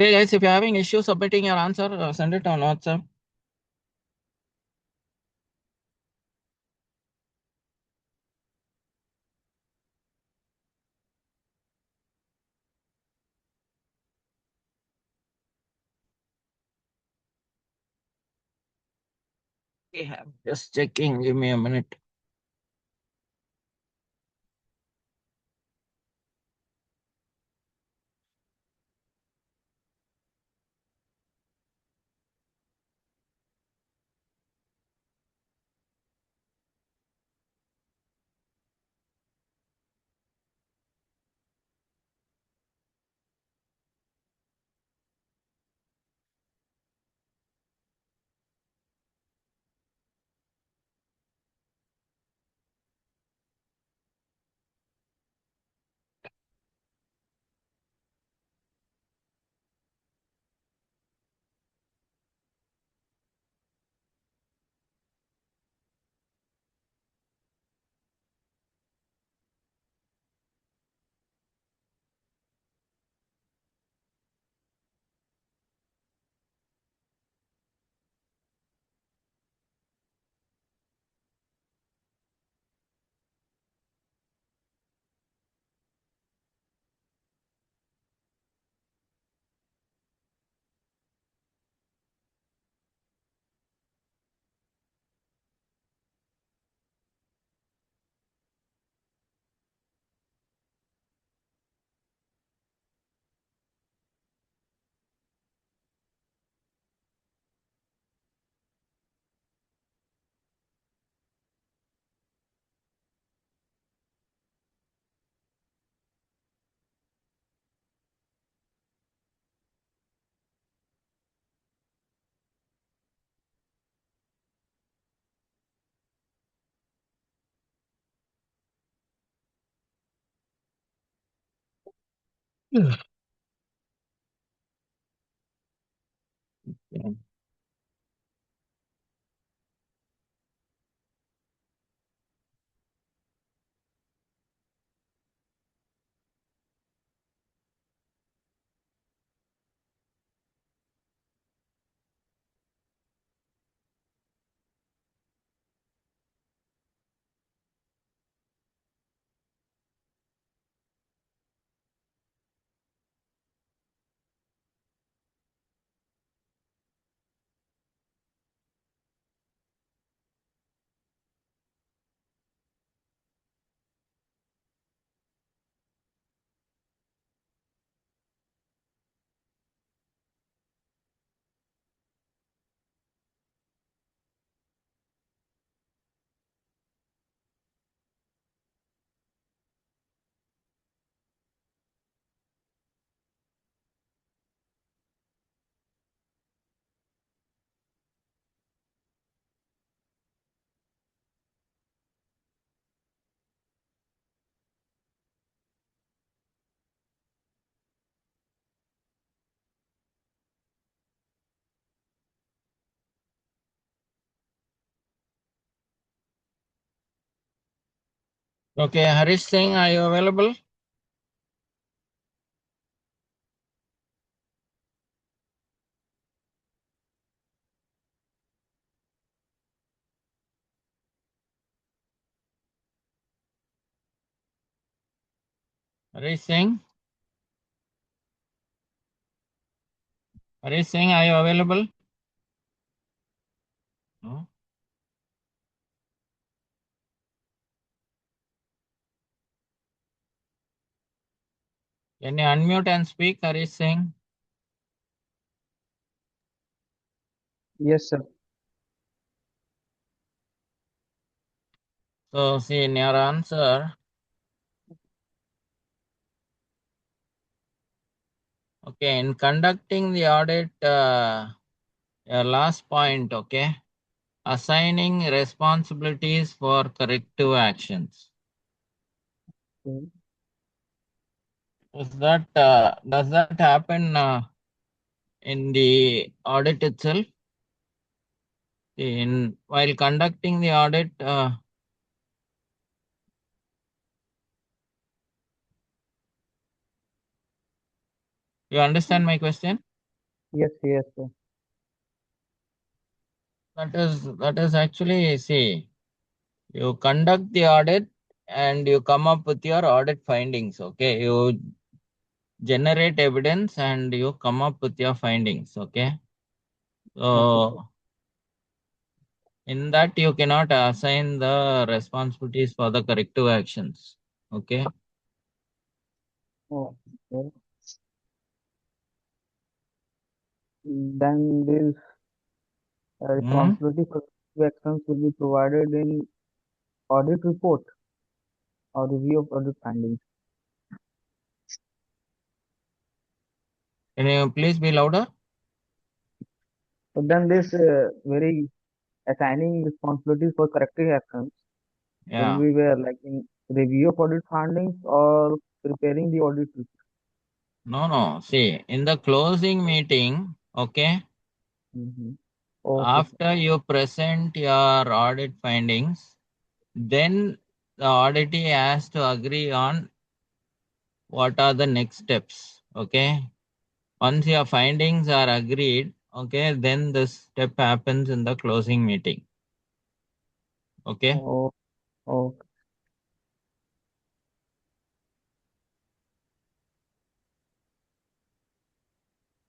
Speaker 1: Okay, guys, if you're having issues submitting your answer, send it on WhatsApp. Okay, I'm just checking. Give me a minute. Yeah. Okay, Harish Singh, are you available? Harish Singh? Harish Singh, are you available? No? Can you unmute and speak, Harish Singh?
Speaker 4: Yes, sir.
Speaker 1: So, see, in your answer, okay, in conducting the audit, your last point, okay, assigning responsibilities for corrective actions.
Speaker 4: Mm.
Speaker 1: Does that happen in the audit itself? In while conducting the audit, you understand my question?
Speaker 4: Yes, yes, sir.
Speaker 1: That is actually, see, you conduct the audit and you come up with your audit findings. Okay, you generate evidence and you come up with your findings. Okay,
Speaker 4: Okay, sir.
Speaker 1: so in that you cannot assign the responsibilities for the corrective actions. Okay,
Speaker 4: Oh, okay. Then this
Speaker 1: hmm?
Speaker 4: responsibility for corrective actions will be provided in audit report or review of audit findings.
Speaker 1: Can you please be louder?
Speaker 4: So then this very assigning responsibilities for corrective actions will
Speaker 1: Yeah.
Speaker 4: be where, like in review of audit findings or preparing the audit report.
Speaker 1: No, no. See, in the closing meeting, okay,
Speaker 4: Mm-hmm. Okay, sir.
Speaker 1: after you present your audit findings, then the auditee has to agree on what are the next steps. Okay. Once your findings are agreed, okay, then this step happens in the closing meeting. Okay.
Speaker 4: Oh, oh,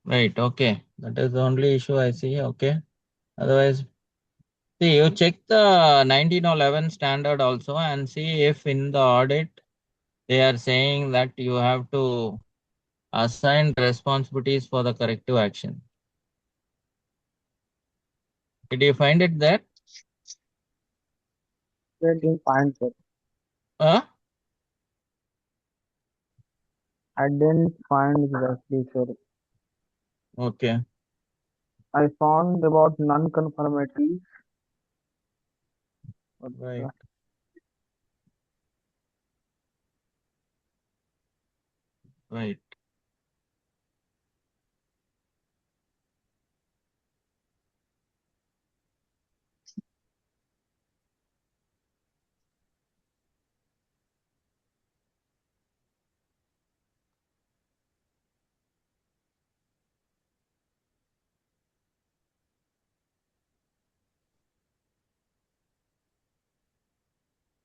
Speaker 1: Right. Okay. That is the only issue I see. Okay. Otherwise, see, you check the 1911 standard also and see if in the audit they are saying that you have to assign responsibilities for the corrective action. Did you find it there?
Speaker 4: I didn't find, sir.
Speaker 1: Huh?
Speaker 4: I didn't find exactly, sir.
Speaker 1: Okay.
Speaker 4: I found about non-conformity. But,
Speaker 1: Right. Right.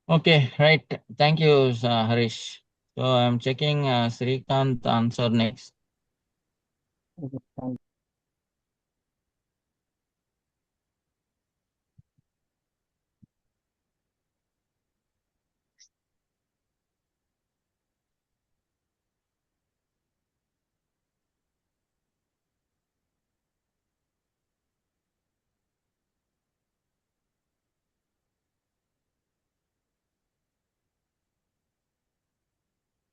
Speaker 1: Okay. Right. Thank you, Harish. So I'm checking Srikanth answer next.
Speaker 4: okay, thank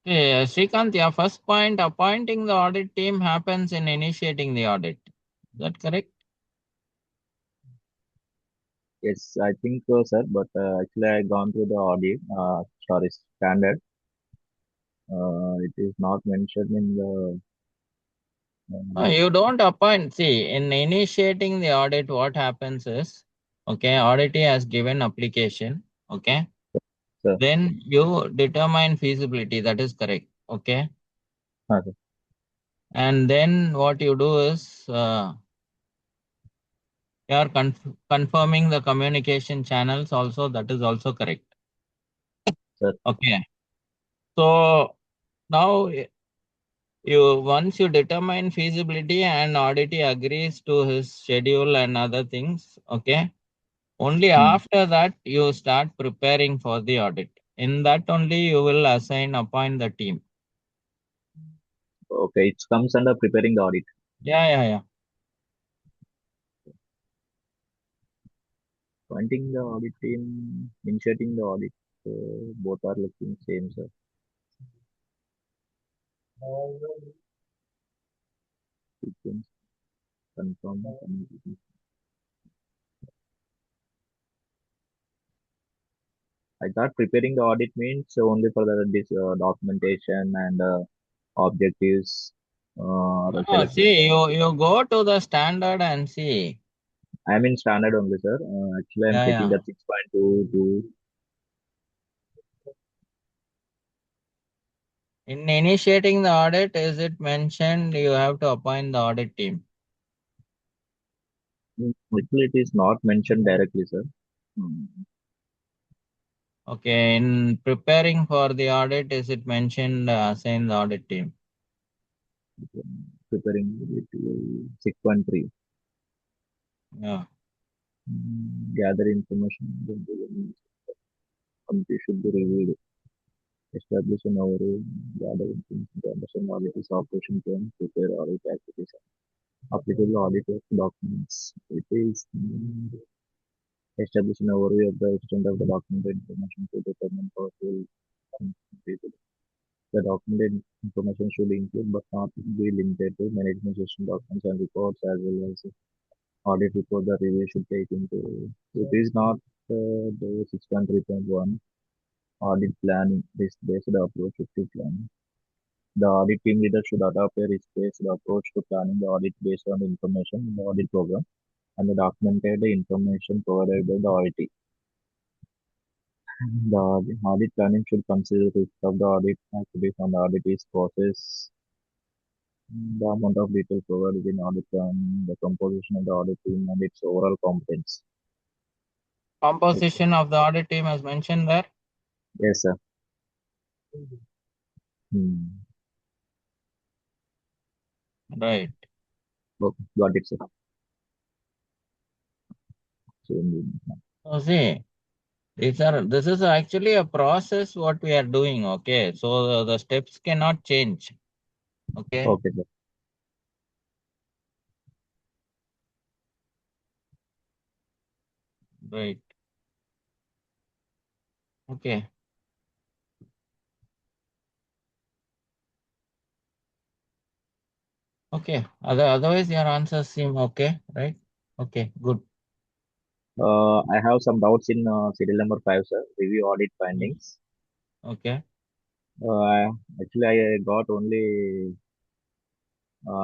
Speaker 1: Okay, Srikanth, your first point, appointing the audit team happens in initiating the audit. Is that correct?
Speaker 3: Yes, I think so, sir. But actually, I gone through the audit, sorry, standard. It is not mentioned in the.
Speaker 1: No,
Speaker 3: Uh,
Speaker 1: you don't appoint. See, in initiating the audit, what happens is, okay, auditee has given application, okay,
Speaker 3: sir,
Speaker 1: then you determine feasibility. That is correct, okay,
Speaker 3: sir.
Speaker 1: and then what you do is you are confirming the communication channels. Also, that is also correct,
Speaker 3: Sir,
Speaker 1: okay. So now you once you determine feasibility and auditee agrees to his schedule and other things, okay. Only
Speaker 3: hmm.
Speaker 1: after that you start preparing for the audit. In that only you will appoint the team.
Speaker 3: Okay, it comes under preparing the audit.
Speaker 1: Yeah, yeah, yeah.
Speaker 3: Appointing the audit team, initiating the audit, both are looking same, sir. Sequence, confirm, communication. I thought preparing the audit means only for the this documentation and objectives
Speaker 1: No, no,
Speaker 3: selected.
Speaker 1: see, you go to the standard and see.
Speaker 3: I'm in standard only, sir. Actually, I'm
Speaker 1: Yeah,
Speaker 3: checking
Speaker 1: yeah.
Speaker 3: that 6.22.
Speaker 1: In initiating the audit, is it mentioned you have to appoint the audit team?
Speaker 3: Actually, it is not mentioned directly, sir. Mm,
Speaker 1: Okay, in preparing for the audit, is it mentioned assign the audit team?
Speaker 3: Preparing it, 6.3.
Speaker 1: Yeah.
Speaker 3: Gather information. Committee should be reviewed. Establish an overview. Gather information to understand audit is operation plan. Prepare audit activities. Applicable audit documents. It is establish an overview of the extent of the documented information to determine possible people. The documented information should include but not be limited to management system documents and reports as well as audit report the review should take into. It is not the 6.3.1 audit planning risk-based approach to planning. The audit team leader should adopt a risk-based approach to planning the audit based on the information in the audit program and the documented information provided by the audit. The audit planning should consider the risk of the audit activities and the audit is process, the amount of detail provided in audit plan, the composition of the audit team, and its overall competence.
Speaker 1: Composition of the audit team as mentioned there.
Speaker 3: Yes, sir. Hmm.
Speaker 1: Right.
Speaker 3: Okay, got it, sir. So,
Speaker 1: So see, this is actually a process what we are doing. Okay, so the steps cannot change. Okay.
Speaker 3: okay, sir.
Speaker 1: Right. Okay. Okay. Otherwise, your answers seem okay, right? Okay. Good.
Speaker 3: I have some doubts in serial number 5, sir. Review audit
Speaker 1: Mm.
Speaker 3: findings.
Speaker 1: Okay.
Speaker 3: Actually, I got only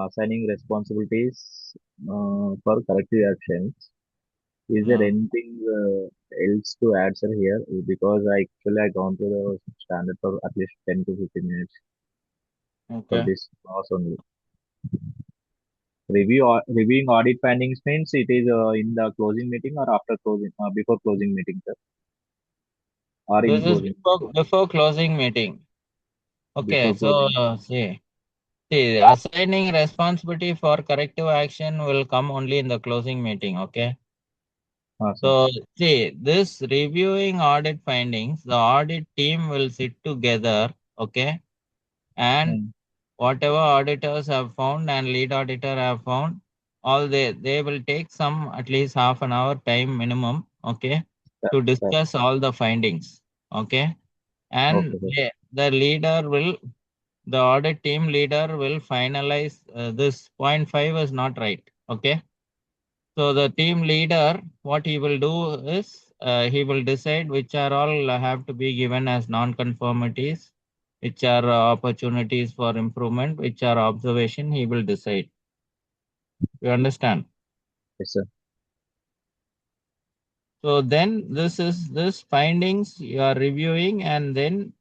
Speaker 3: assigning responsibilities for corrective actions. Is there
Speaker 1: Yeah.
Speaker 3: anything else to add, sir, here? Because I gone through the standard for at least 10 to 15 minutes for
Speaker 1: Okay.
Speaker 3: this class only. Reviewing audit findings means it is in the closing meeting or after closing, before closing meeting, sir, or in
Speaker 1: This is
Speaker 3: closing,
Speaker 1: before closing meeting. Okay.
Speaker 3: before
Speaker 1: So
Speaker 3: closing.
Speaker 1: see, assigning responsibility for corrective action will come only in the closing meeting. Okay.
Speaker 3: Sir.
Speaker 1: So see, this reviewing audit findings, the audit team will sit together. Okay. And
Speaker 3: Mm,
Speaker 1: whatever auditors have found and lead auditor have found, all they will take some at least half an hour time minimum, okay,
Speaker 3: sir,
Speaker 1: to
Speaker 3: sir.
Speaker 1: discuss all the findings, okay, and
Speaker 3: Okay, sir.
Speaker 1: the leader will, the audit team leader will finalize this point 5 is not right, okay. So the team leader, what he will do is he will decide which are all have to be given as non-conformities, which are opportunities for improvement, which are observation. He will decide. You understand?
Speaker 3: Yes, sir.
Speaker 1: So then this findings you are reviewing, and then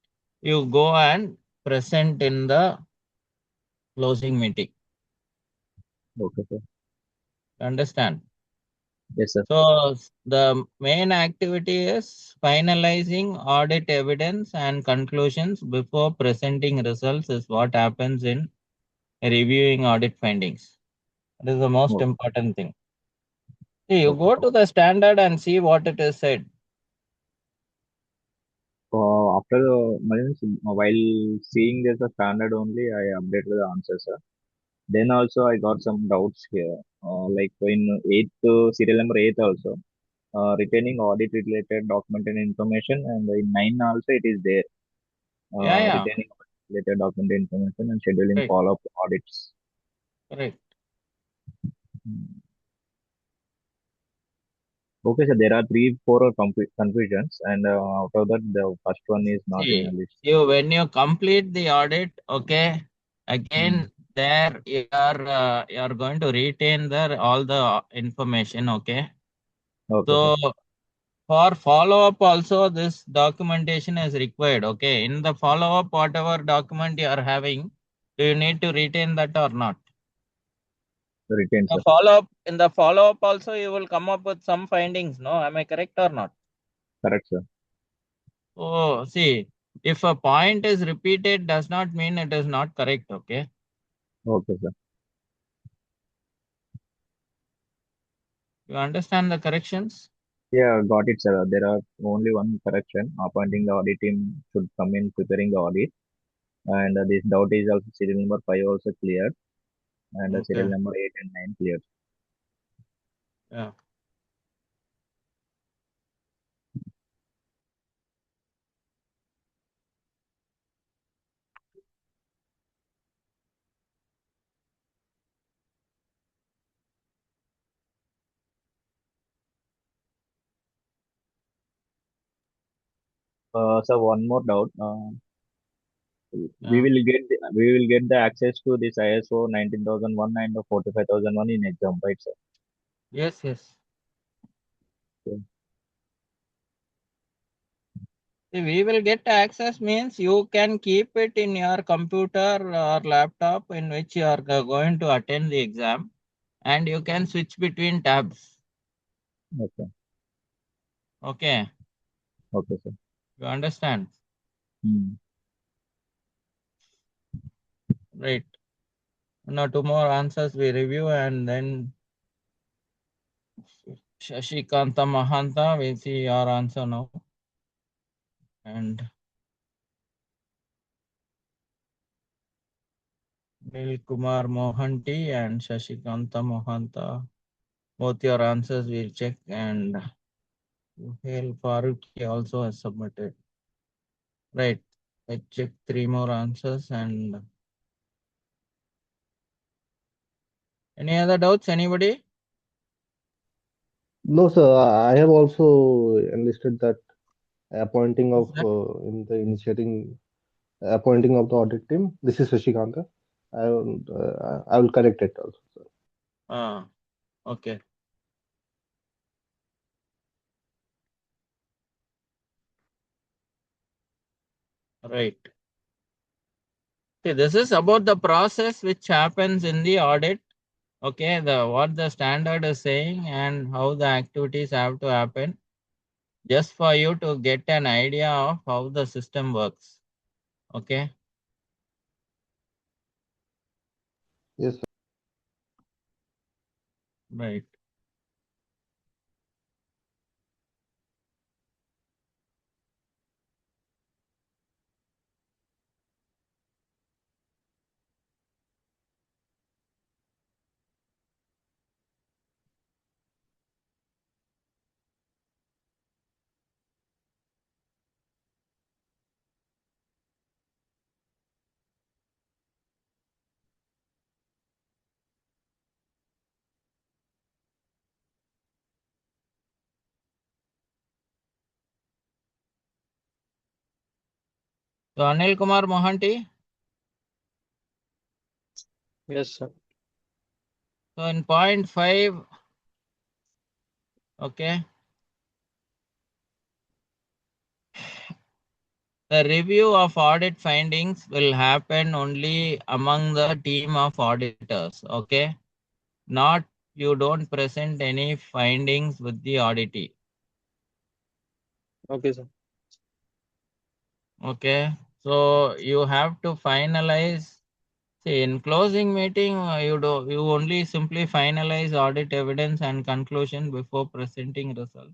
Speaker 1: you go and present in the closing meeting.
Speaker 3: Okay, sir.
Speaker 1: You understand?
Speaker 3: Yes, sir.
Speaker 1: So the main activity is finalizing audit evidence and conclusions before presenting results is what happens in reviewing audit findings. That is the most
Speaker 3: Oh,
Speaker 1: important thing. See, you
Speaker 3: okay,
Speaker 1: go
Speaker 3: sir.
Speaker 1: to the standard and see what it is said.
Speaker 3: After means, while seeing this the standard only, I updated the answer, sir. Then also I got some doubts here. Like in eighth serial number 8 also, retaining audit related document and information, and in 9 also it is there.
Speaker 1: Yeah, yeah,
Speaker 3: Retaining related document information and scheduling
Speaker 1: right,
Speaker 3: follow-up audits.
Speaker 1: correct.
Speaker 3: Hmm. Okay, so there are three, four confusions, and out of that, the first one is not in a
Speaker 1: See,
Speaker 3: list.
Speaker 1: you when you complete the audit, okay,
Speaker 3: Hmm.
Speaker 1: again there you are going to retain the all the information, okay.
Speaker 3: Okay, sir.
Speaker 1: So for follow up also this documentation is required, okay. In the follow up, whatever document you are having, do you need to retain that or not?
Speaker 3: Retain,
Speaker 1: The
Speaker 3: sir.
Speaker 1: follow up, in the follow-up also you will come up with some findings, no? Am I correct or not?
Speaker 3: Correct, sir.
Speaker 1: Oh, see, if a point is repeated does not mean it is not correct, okay?
Speaker 3: Okay, sir.
Speaker 1: You understand the corrections?
Speaker 3: Yeah, got it, sir. There are only one correction. Appointing the audit team should come in preparing the audit. And this doubt is also serial number 5 also cleared. And serial
Speaker 1: Okay.
Speaker 3: number 8 and 9 cleared.
Speaker 1: Yeah.
Speaker 3: So one more doubt.
Speaker 1: Yeah.
Speaker 3: We will get the access to this ISO 19001 and 45001 in exam, right, sir?
Speaker 1: Yes, yes.
Speaker 3: Okay.
Speaker 1: See, we will get access means you can keep it in your computer or laptop in which you are going to attend the exam, and you can switch between tabs.
Speaker 3: Okay.
Speaker 1: Okay.
Speaker 3: Okay, sir.
Speaker 1: You understand?
Speaker 3: Hmm.
Speaker 1: Right. Now, two more answers we review, and then Shashikanta Mahanta, we see your answer now. And Nil Kumar Mohanty and Shashikanta Mohanta. Both your answers we'll check, and Suhail Faruqi also has submitted. Right. I checked three more answers, and any other doubts? Anybody?
Speaker 2: No, sir. I have also enlisted that appointing
Speaker 1: Who's
Speaker 2: of
Speaker 1: that?
Speaker 2: in the initiating appointing of the audit team. This is Shashikanta. I will correct it also, sir.
Speaker 1: Ah, okay. Right. See, this is about the process which happens in the audit. Okay, the what the standard is saying and how the activities have to happen, just for you to get an idea of how the system works. Okay.
Speaker 2: Yes, sir.
Speaker 1: Right. So Anil Kumar Mohanty.
Speaker 5: Yes, sir.
Speaker 1: So in point 5, okay, the review of audit findings will happen only among the team of auditors. Okay, not you don't present any findings with the auditee.
Speaker 5: Okay, sir.
Speaker 1: Okay, so you have to finalize. See, in closing meeting, you only simply finalize audit evidence and conclusion before presenting results.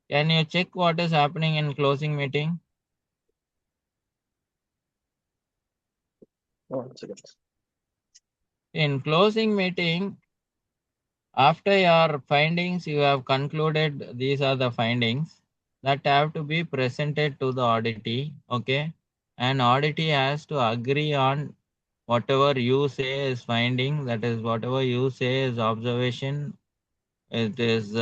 Speaker 1: Can you check what is happening in closing meeting?
Speaker 5: One second.
Speaker 1: In closing meeting, after your findings, you have concluded these are the findings that have to be presented to the auditee. Okay, and auditee has to agree on whatever you say is finding, that is whatever you say is observation, it is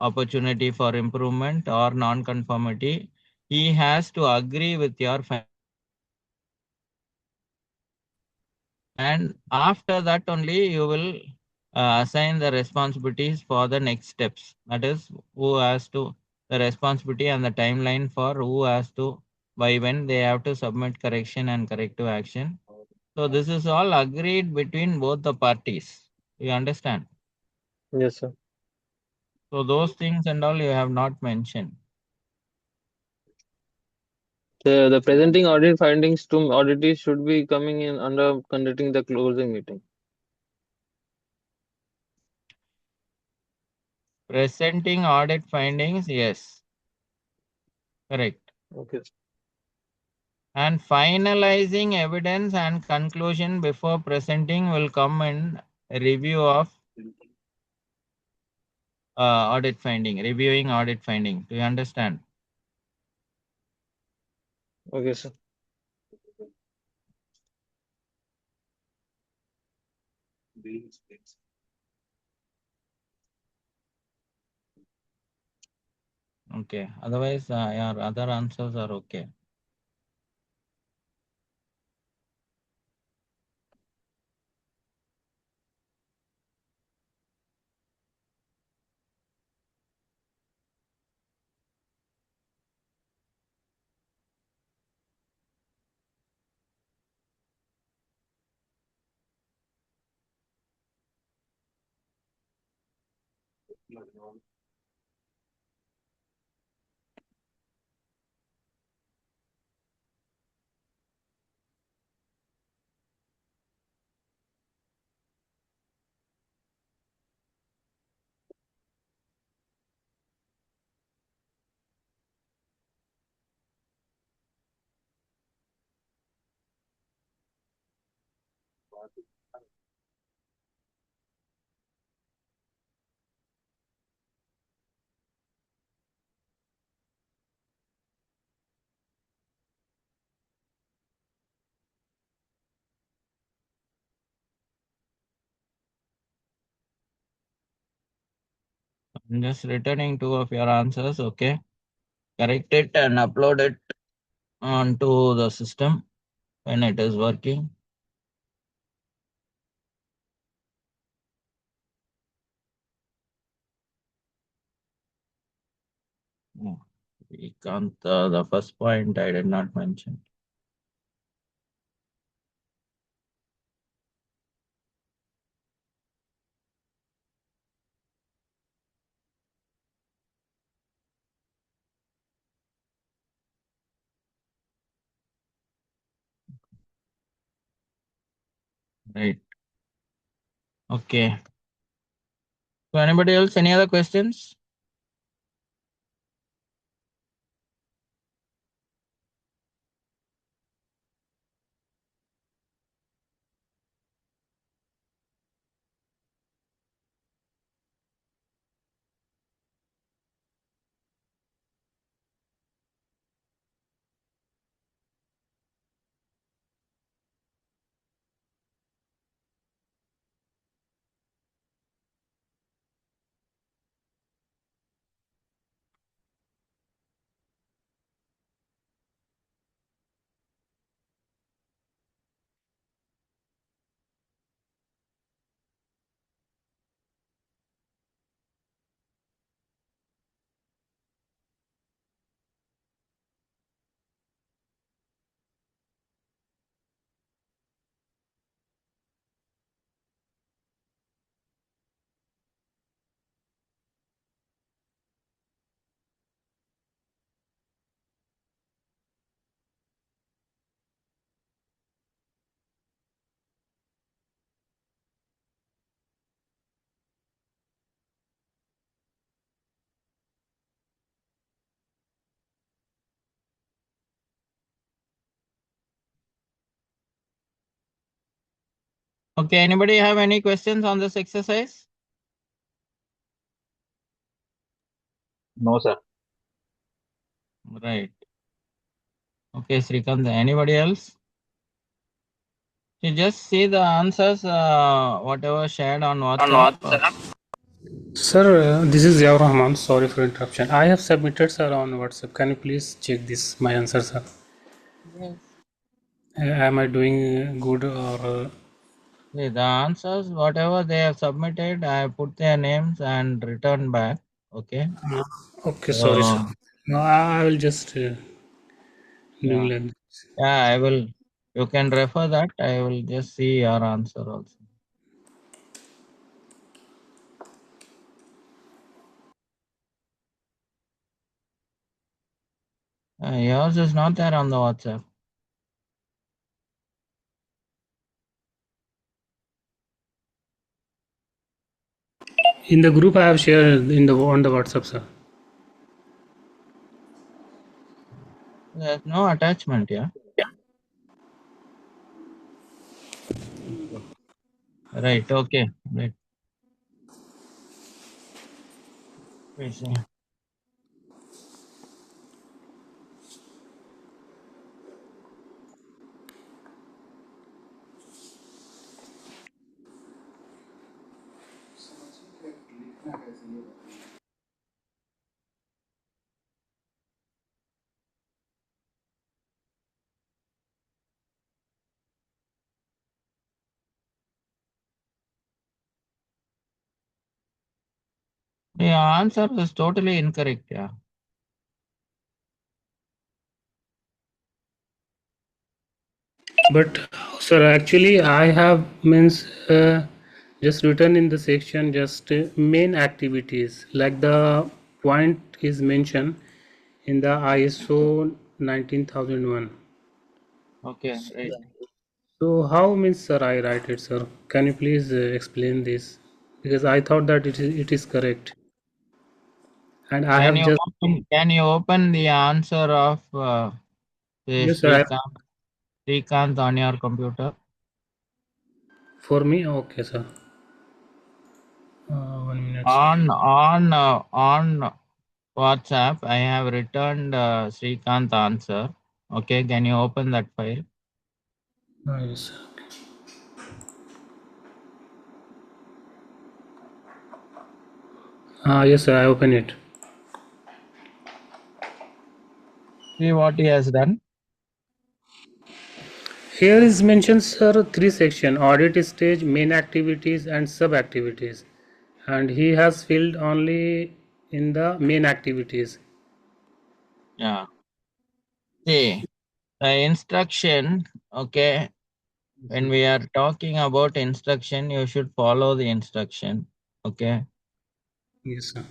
Speaker 1: opportunity for improvement or non-conformity. He has to agree with your and after that only you will assign the responsibilities for the next steps. That is who has to the responsibility and the timeline for who has to by when they have to submit correction and corrective action. So this is all agreed between both the parties. You understand?
Speaker 2: Yes, sir.
Speaker 1: So those things and all you have not mentioned.
Speaker 5: The presenting audit findings to auditors should be coming in under conducting the closing meeting.
Speaker 1: Presenting audit findings, yes. Correct.
Speaker 5: Okay.
Speaker 1: And finalizing evidence and conclusion before presenting will come in review of audit finding, reviewing audit finding. Do you understand?
Speaker 5: Okay, sir.
Speaker 1: Okay. Otherwise, your other answers are okay. I'm just returning two of your answers. Okay. Correct it and upload it onto the system when it is working. Oh, we can't, the first point I did not mention. Right. Okay. So anybody else? Any other questions? Okay. Anybody have any questions on this exercise?
Speaker 3: No, sir.
Speaker 1: Right. Okay, Srikant. Anybody else? You just see the answers, whatever shared on WhatsApp.
Speaker 6: Sir, this is Ziaur Rahman. Sorry for interruption. I have submitted, sir, on WhatsApp. Can you please check this, my answer, sir?
Speaker 1: Yes.
Speaker 6: Am I doing good or?
Speaker 1: See, the answers, whatever they have submitted, I put their names and return back. Okay.
Speaker 6: Okay, sorry, sir.
Speaker 1: So,
Speaker 6: No, I will just doing
Speaker 1: yeah.
Speaker 6: like this.
Speaker 1: Yeah, I will. You can refer that. I will just see your answer also. Yours is not there on the WhatsApp.
Speaker 6: In the group I have shared on the WhatsApp, sir.
Speaker 1: There's no attachment, yeah? Right, okay. Right. We see. The answer is totally incorrect, yeah.
Speaker 6: But sir, actually I have just written in the section just main activities, like the point is mentioned in the ISO 19001.
Speaker 1: Okay, right.
Speaker 6: So how means sir I write it, sir? Can you please explain this? Because I thought that it is correct, and I have just
Speaker 1: Can you open the answer of the
Speaker 6: yes sir.
Speaker 1: Srikanth on your computer?
Speaker 6: For me, okay, sir. 1 minute, sir.
Speaker 1: On WhatsApp, I have returned Srikanth answer. Okay, can you open that file?
Speaker 6: Yes, sir. Yes, sir. I open it.
Speaker 1: See what he has done.
Speaker 6: Here is mentioned, sir, 3 section: audit stage, main activities, and sub activities. And he has filled only in the main activities.
Speaker 1: Yeah. See, the instruction, okay, when we are talking about instruction, you should follow the instruction. Okay.
Speaker 6: Yes, sir.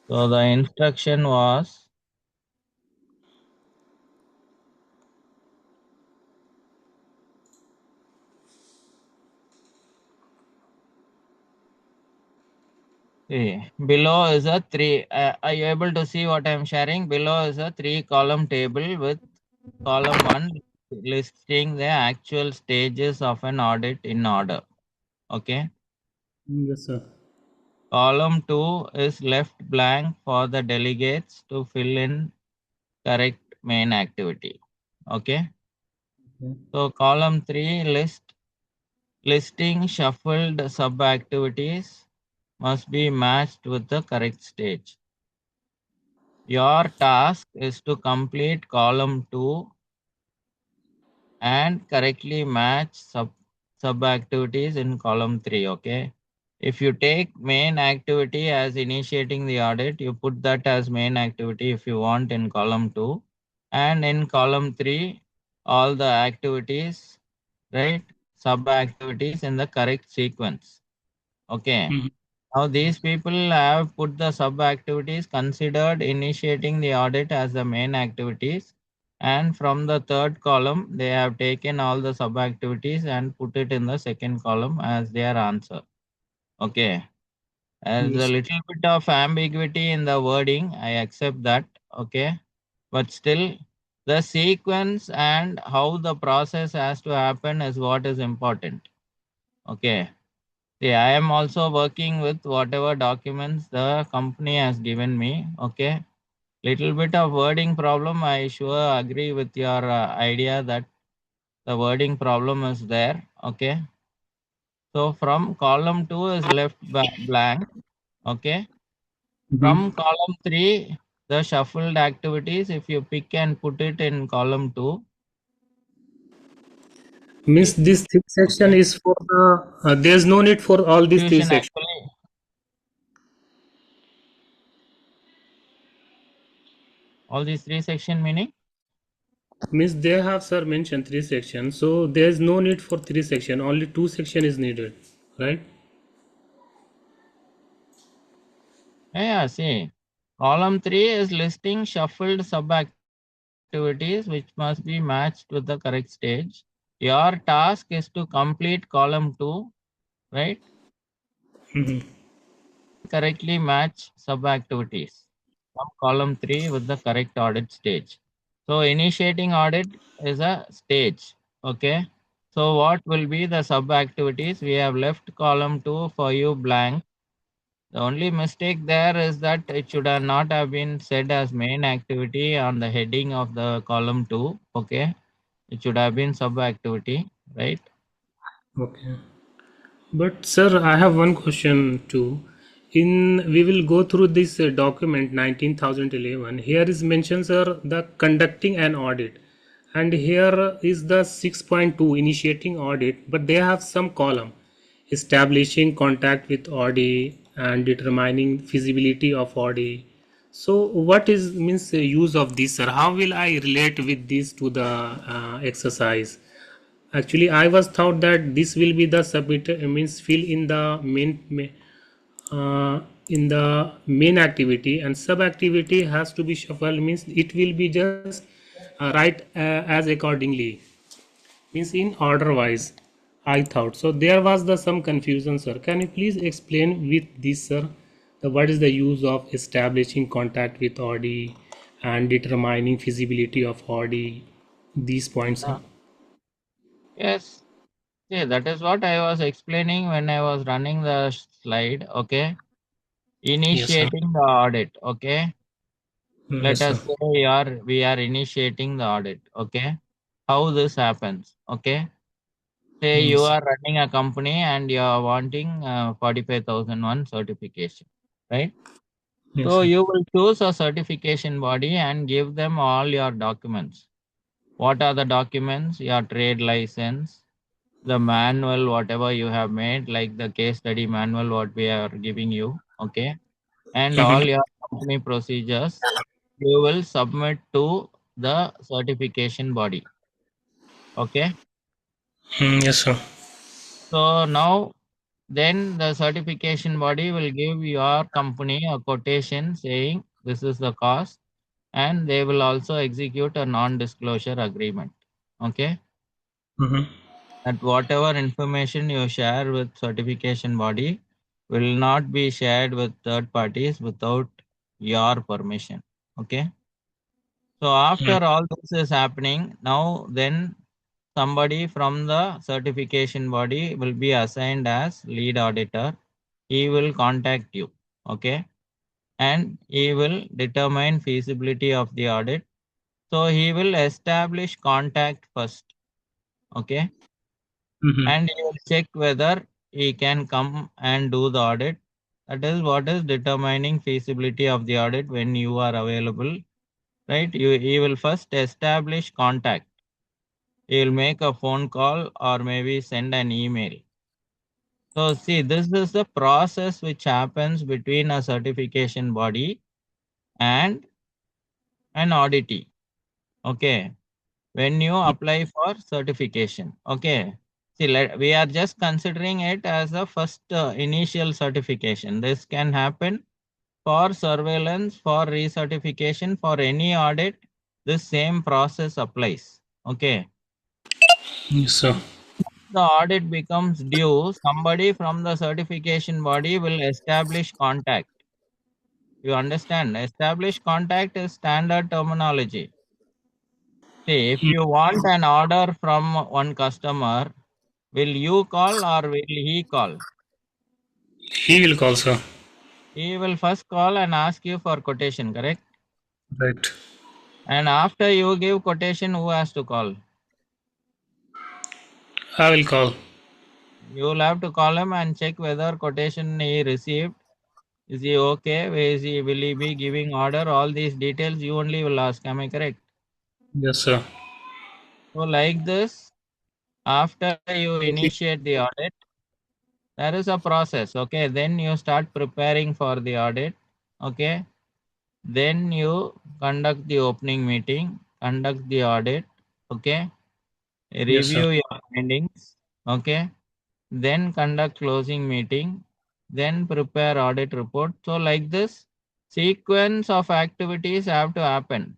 Speaker 1: So the instruction was see, below is a three. Are you able to see what I am sharing? Below is a 3-column table with column 1 listing the actual stages of an audit in order. Okay.
Speaker 6: Yes, sir.
Speaker 1: Column 2 is left blank for the delegates to fill in correct main activity. Okay. So column 3 listing shuffled sub activities must be matched with the correct stage. Your task is to complete column 2 and correctly match sub activities in column 3. Okay. If you take main activity as initiating the audit, you put that as main activity if you want in column 2. And in column 3, all the activities, right? Sub activities in the correct sequence. Okay.
Speaker 6: Mhm.
Speaker 1: Now these people have put the sub activities considered initiating the audit as the main activities. And from the third column, they have taken all the sub activities and put it in the second column as their answer. Okay. As a
Speaker 6: Yes.
Speaker 1: little bit of ambiguity in the wording, I accept that. Okay. But still, the sequence and how the process has to happen is what is important. Okay. See, I am also working with whatever documents the company has given me. Okay. Little bit of wording problem. I sure agree with your idea that the wording problem is there. Okay. So from column 2 is left blank. Okay. From column 3, the shuffled activities, if you pick and put it in column 2.
Speaker 6: Means this 3 section
Speaker 1: Okay.
Speaker 6: is for the. There's no need for all these 3
Speaker 1: Confusion
Speaker 6: sections.
Speaker 1: actually. All these 3 section meaning?
Speaker 6: Means they have, sir, mentioned 3 sections, so there's no need for 3 section. Only 2 section is needed, right?
Speaker 1: Yeah, see. Column 3 is listing shuffled sub activities which must be matched with the correct stage. Your task is to complete column 2, right? Correctly match sub activities from column 3 with the correct audit stage. So initiating audit is a stage. Okay. So what will be the sub activities? We have left column 2 for you blank. The only mistake there is that it should have not have been said as main activity on the heading of the column 2. Okay. It should have been sub activity, right?
Speaker 6: Okay. But sir, I have one question too. In we will go through this document 19,011. Here is mentioned, sir, the conducting an audit, and here is the 6.2 initiating audit. But they have some column establishing contact with audit and determining feasibility of audit. So what is means use of this, sir? How will I relate with this to the exercise? Actually, I was thought that this will be the submit means fill in the uh, main activity, and sub activity has to be shuffled means it will be just write as accordingly means in order wise. I thought so. There was the some confusion, sir. Can you please explain with this, sir? What is the use of establishing contact with Audi and determining feasibility of Audi? These points, sir.
Speaker 1: Yes. See, that is what I was explaining when I was running the slide. Okay.
Speaker 6: Yes, sir.
Speaker 1: Initiating the audit. Okay. Let
Speaker 6: Yes, sir.
Speaker 1: us say we are initiating the audit. Okay. How this happens. Okay. Say you
Speaker 6: Yes.
Speaker 1: are running a company and you are wanting 45,001 certification. Right.
Speaker 6: Yes,
Speaker 1: So
Speaker 6: sir.
Speaker 1: you will choose a certification body and give them all your documents. What are the documents? Your trade license, the manual, whatever you have made, like the case study manual, what we are giving you, okay, and all
Speaker 6: Mhm.
Speaker 1: your company procedures, you will submit to the certification body, okay.
Speaker 6: Yes, sir.
Speaker 1: So now, then the certification body will give your company a quotation saying this is the cost, and they will also execute a non-disclosure agreement, okay.
Speaker 6: Mhm.
Speaker 1: That whatever information you share with certification body will not be shared with third parties without your permission. Okay. So after all this is happening, now then somebody from the certification body will be assigned as lead auditor. He will contact you. Okay. And he will determine feasibility of the audit. So he will establish contact first. Okay.
Speaker 6: Mhm.
Speaker 1: And he will check whether he can come and do the audit. That is what is determining feasibility of the audit when you are available, right? He will first establish contact. He will make a phone call or maybe send an email. So see, this is the process which happens between a certification body and an auditee. Okay. When you apply for certification. Okay. See, we are just considering it as a first initial certification. This can happen for surveillance, for recertification, for any audit. This same process applies. Okay.
Speaker 6: Yes, sir.
Speaker 1: The audit becomes due, somebody from the certification body will establish contact. You understand? Establish contact is standard terminology. See, if you want an order from one customer, will you call or will he call?
Speaker 6: He will call, sir.
Speaker 1: He will first call and ask you for quotation, correct?
Speaker 6: Right.
Speaker 1: And after you give quotation, who has to call?
Speaker 6: I will call.
Speaker 1: You will have to call him and check whether quotation he received. Is he okay? Will he be giving order? All these details you only will ask. Am I correct?
Speaker 6: Yes, sir.
Speaker 1: So like this, after you initiate the audit, there is a process. Okay. Then you start preparing for the audit. Okay. Then you conduct the opening meeting, conduct the audit. Okay.
Speaker 6: Yes, sir.
Speaker 1: Review your findings. Okay. Then conduct closing meeting, then prepare audit report. So like this, sequence of activities have to happen.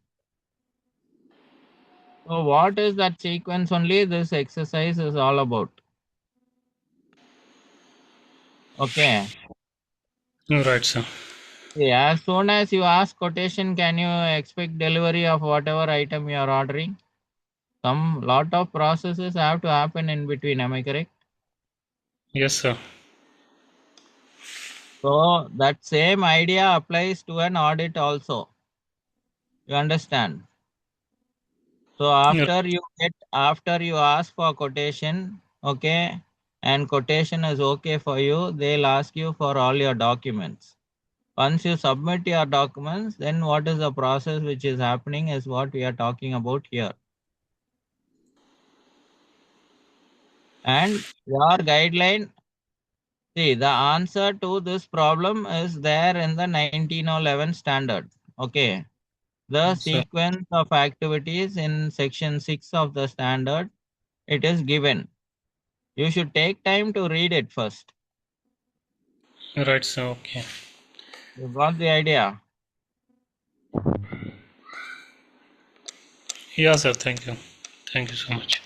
Speaker 1: So what is that sequence only this exercise is all about? Okay.
Speaker 6: Right, sir.
Speaker 1: Yeah, as soon as you ask quotation, can you expect delivery of whatever item you are ordering? Some lot of processes have to happen in between. Am I correct?
Speaker 6: Yes, sir.
Speaker 1: So that same idea applies to an audit also. You understand? So
Speaker 6: Yeah.
Speaker 1: after you ask for quotation, okay, and quotation is okay for you, they'll ask you for all your documents. Once you submit your documents, then what is the process which is happening is what we are talking about here. And your guideline, see, the answer to this problem is there in the 1911 standard. Okay. The
Speaker 6: Yes, sir.
Speaker 1: sequence of activities in section 6 of the standard, it is given. You should take time to read it first.
Speaker 6: Right, sir. Okay.
Speaker 1: You got the idea?
Speaker 6: Yeah, sir. Thank you. Thank you so much.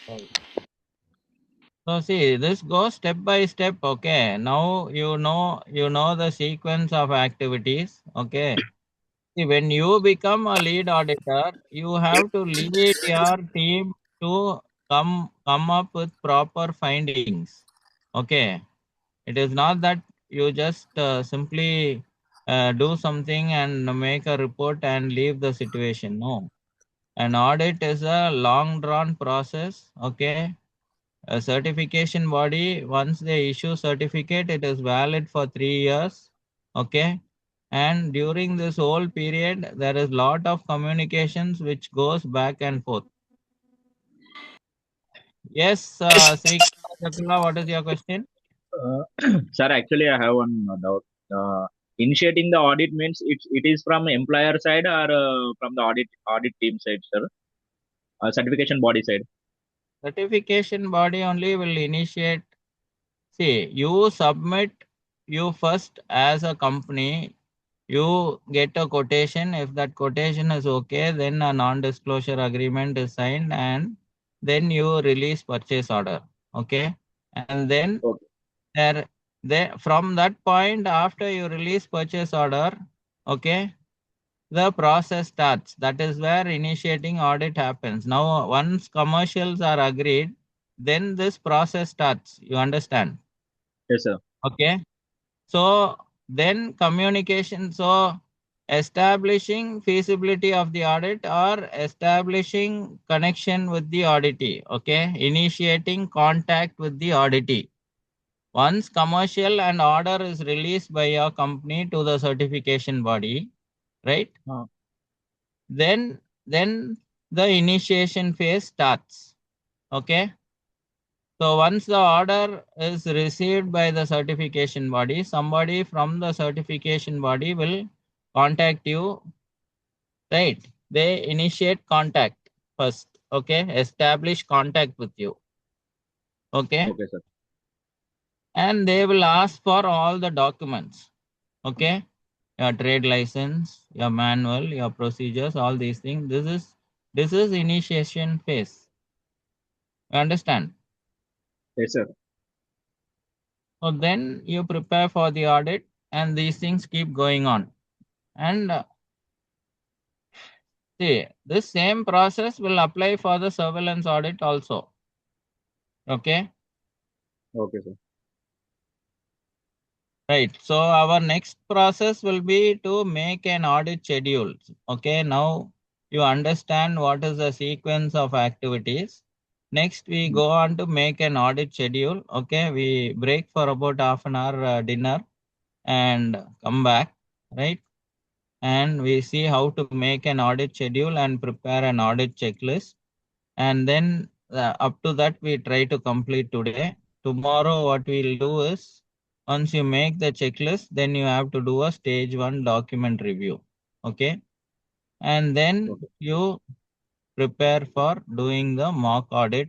Speaker 1: So see, this goes step by step. Okay. Now you know the sequence of activities. Okay. See, when you become a lead auditor, you have to lead your team to come up with proper findings. Okay. It is not that you just simply do something and make a report and leave the situation. No. An audit is a long drawn process. Okay. A certification body, once they issue certificate, it is valid for 3 years. Okay. And during this whole period, there is lot of communications which goes back and forth. Yes, Srikanth, what is your question?
Speaker 3: Uh, Sir, actually, I have one doubt. Initiating the audit means it is from employer side or from the audit team side, sir? Certification body side.
Speaker 1: Certification body only will initiate. See, you first as a company, you get a quotation. If that quotation is okay, then a non-disclosure agreement is signed and then you release purchase order. Okay. And then
Speaker 3: Okay.
Speaker 1: from that point, after you release purchase order, okay, the process starts. That is where initiating audit happens. Now, once commercials are agreed, then this process starts. You understand?
Speaker 3: Yes, sir.
Speaker 1: Okay. So then communication. So establishing feasibility of the audit or establishing connection with the auditee. Okay. Initiating contact with the auditee. Once commercial and order is released by your company to the certification body, right? Then the initiation phase starts. Okay. So once the order is received by the certification body, somebody from the certification body will contact you, right? They initiate contact first. Okay. Establish contact with you. Okay.
Speaker 3: Okay, sir.
Speaker 1: And they will ask for all the documents. Okay. Your trade license, your manual, your procedures, all these things. This is initiation phase. You understand?
Speaker 3: Yes, sir.
Speaker 1: So then you prepare for the audit and these things keep going on. And see, this same process will apply for the surveillance audit also. Okay.
Speaker 3: Okay, sir.
Speaker 1: Right. So our next process will be to make an audit schedule. Okay. Now you understand what is the sequence of activities. Next, we go on to make an audit schedule. Okay. We break for about half an hour dinner and come back. Right. And we see how to make an audit schedule and prepare an audit checklist. And then up to that, we try to complete today. Tomorrow, what we'll do is once you make the checklist, then you have to do a stage 1 document review. Okay. And then
Speaker 3: Okay.
Speaker 1: you prepare for doing the mock audit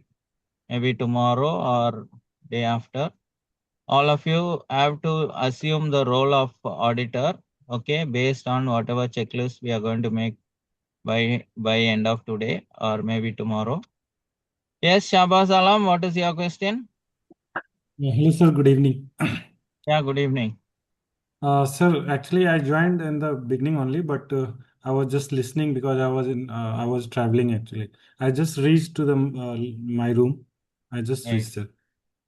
Speaker 1: maybe tomorrow or day after. All of you have to assume the role of auditor. Okay. Based on whatever checklist we are going to make by end of today or maybe tomorrow. Yes, Shahbaz Alam, what is your question?
Speaker 7: Hello, sir. Good evening.
Speaker 1: Yeah, good evening.
Speaker 7: Sir, actually, I joined in the beginning only, but I was just listening because I was traveling actually. I just reached to the my room. I just
Speaker 1: Right.
Speaker 7: reached it.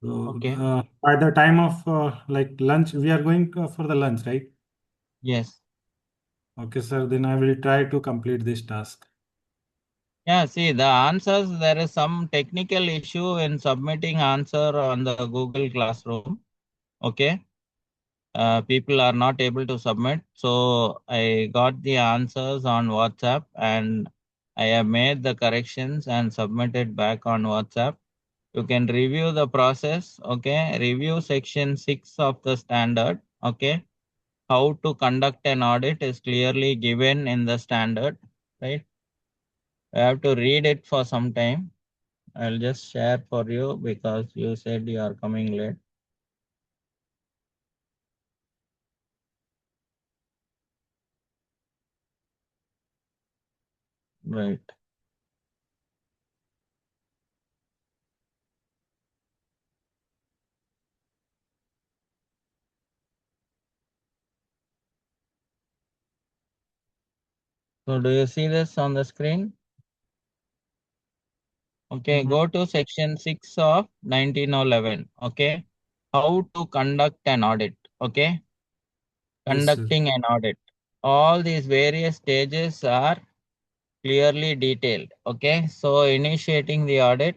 Speaker 7: So
Speaker 1: Okay.
Speaker 7: by the time of like lunch, we are going for the lunch, right?
Speaker 1: Yes.
Speaker 7: Okay, sir. Then I will try to complete this task.
Speaker 1: Yeah, see the answers, there is some technical issue in submitting answer on the Google Classroom. Okay. People are not able to submit. So I got the answers on WhatsApp and I have made the corrections and submitted back on WhatsApp. You can review the process. Okay. Review section 6 of the standard. Okay. How to conduct an audit is clearly given in the standard. Right. I have to read it for some time. I'll just share for you because you said you are coming late. Right. So do you see this on the screen? Okay, go to section 6 of 1911. Okay. How to conduct an audit. Okay.
Speaker 7: Yes, sir.
Speaker 1: Conducting an audit. All these various stages are clearly detailed. Okay. So initiating the audit,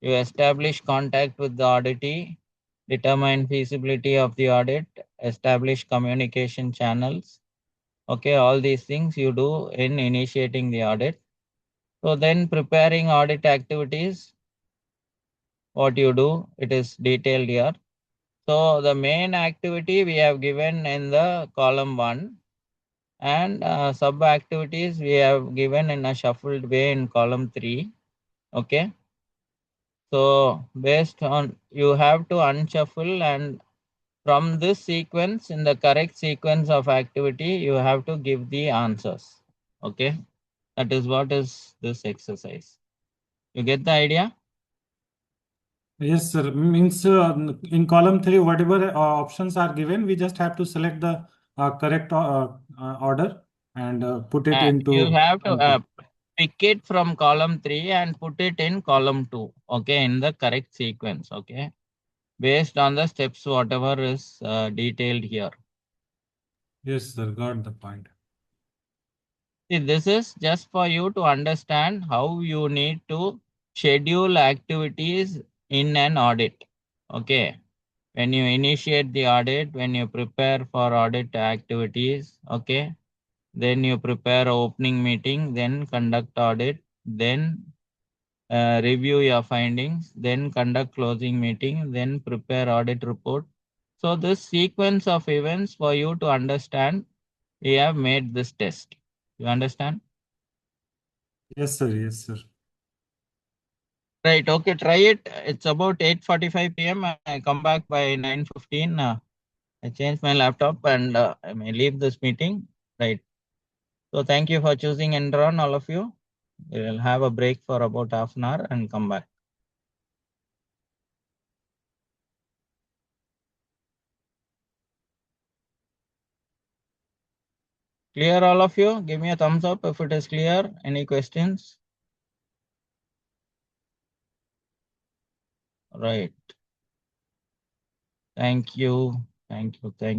Speaker 1: you establish contact with the auditee, determine feasibility of the audit, establish communication channels. Okay, all these things you do in initiating the audit. So then preparing audit activities, what you do, it is detailed here. So the main activity we have given in the column 1 and sub activities we have given in a shuffled way in column 3. Okay. So based on, you have to unshuffle and from this sequence, in the correct sequence of activity, you have to give the answers. Okay. That is what is this exercise. You get the idea?
Speaker 7: Yes, sir. Means in column 3, whatever options are given, we just have to select the correct order and put it
Speaker 1: You
Speaker 7: into
Speaker 1: have to
Speaker 7: answer.
Speaker 1: pick it from column 3 and put it in column 2. Okay. In the correct sequence. Okay. Based on the steps, whatever is detailed here.
Speaker 7: Yes, sir. Got the point.
Speaker 1: See, this is just for you to understand how you need to schedule activities in an audit. Okay. When you initiate the audit, when you prepare for audit activities, okay, then you prepare opening meeting, then conduct audit, then review your findings, then conduct closing meeting, then prepare audit report. So this sequence of events for you to understand, we have made this test. You understand?
Speaker 7: Yes, sir. Yes, sir.
Speaker 1: Right. Okay. Try it. It's about 8:45 p.m. I come back by 9:15. I change my laptop and I may leave this meeting. Right. So thank you for choosing Enron, all of you. We will have a break for about half an hour and come back. Clear, all of you? Give me a thumbs up if it is clear. Any questions? Right. Thank you. Thank you. Thank you.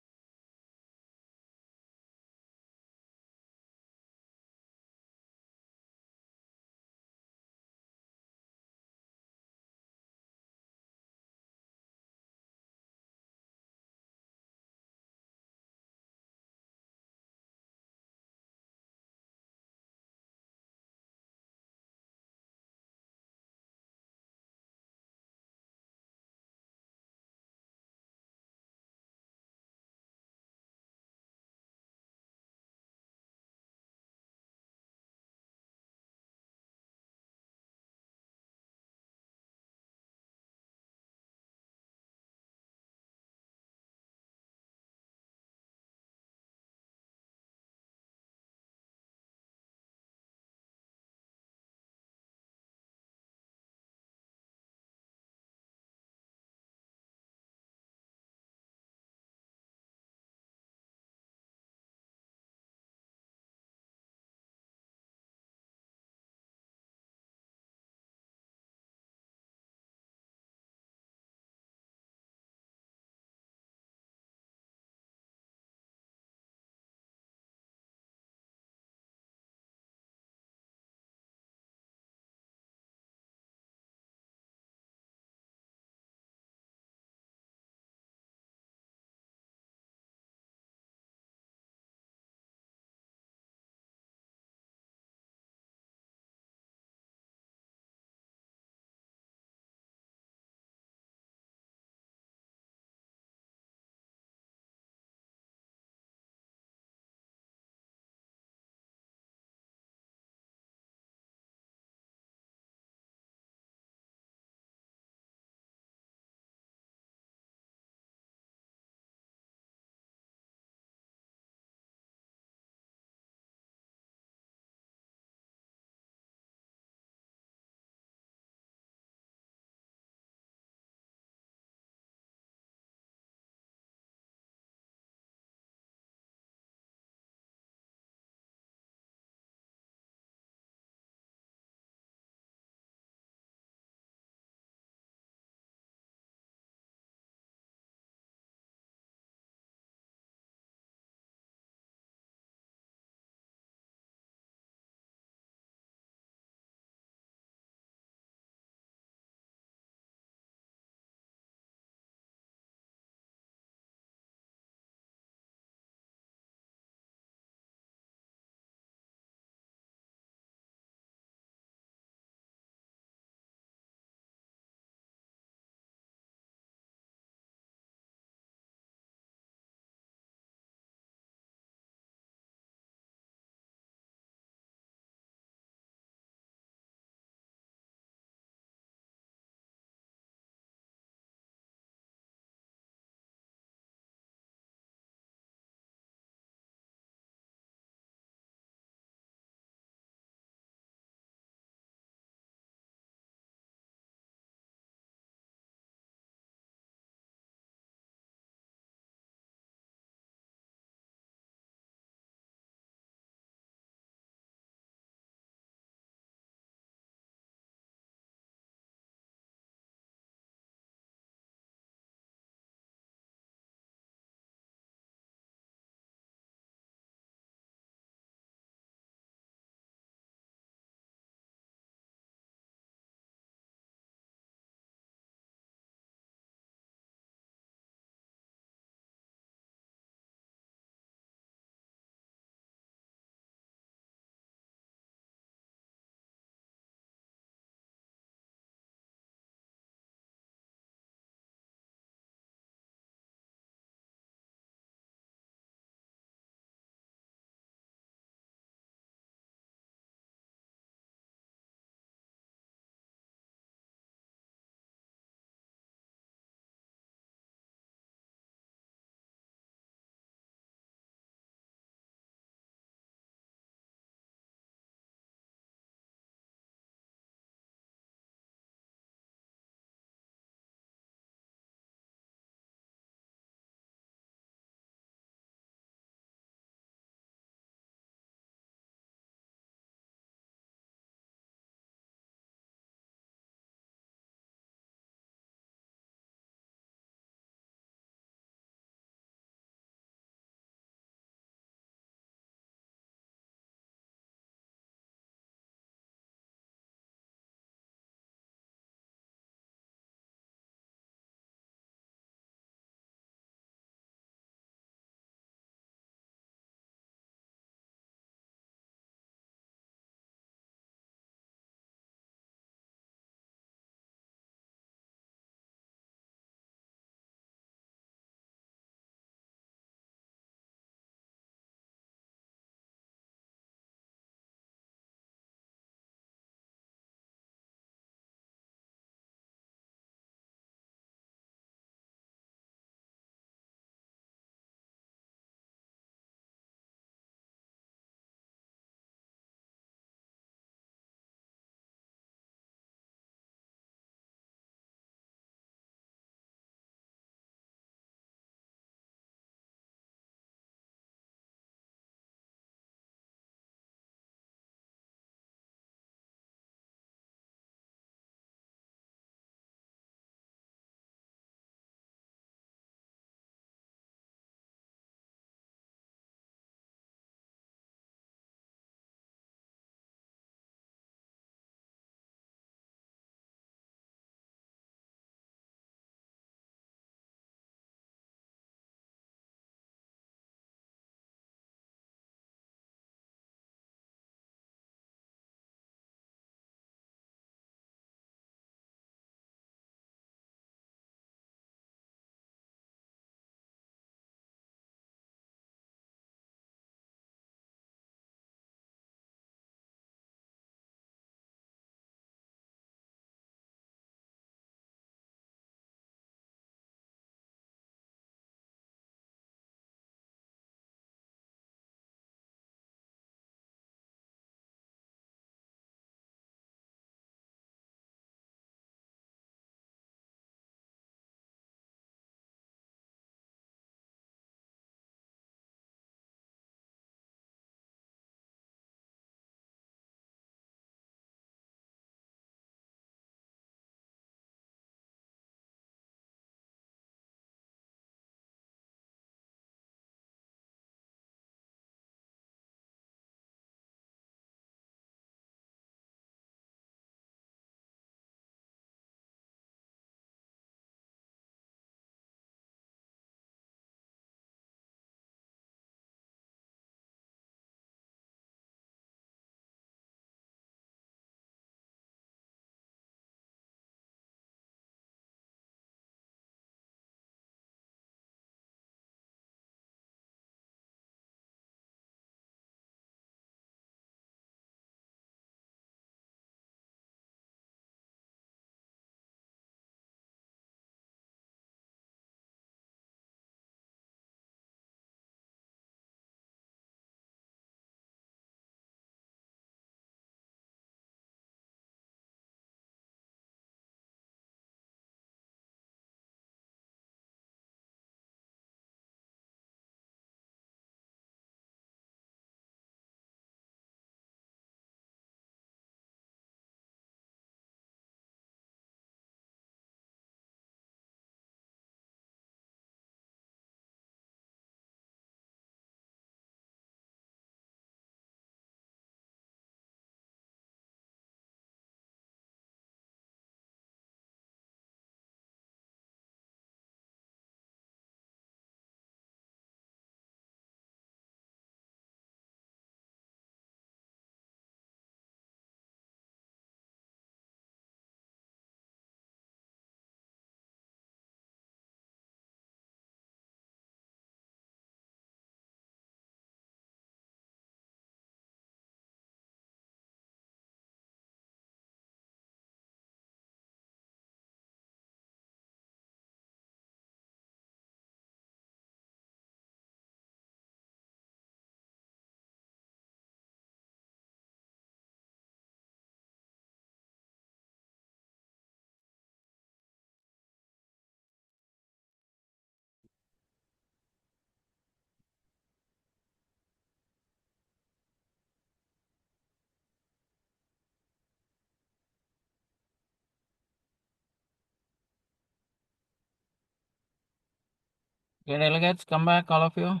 Speaker 1: Okay, delegates, come back, all of you.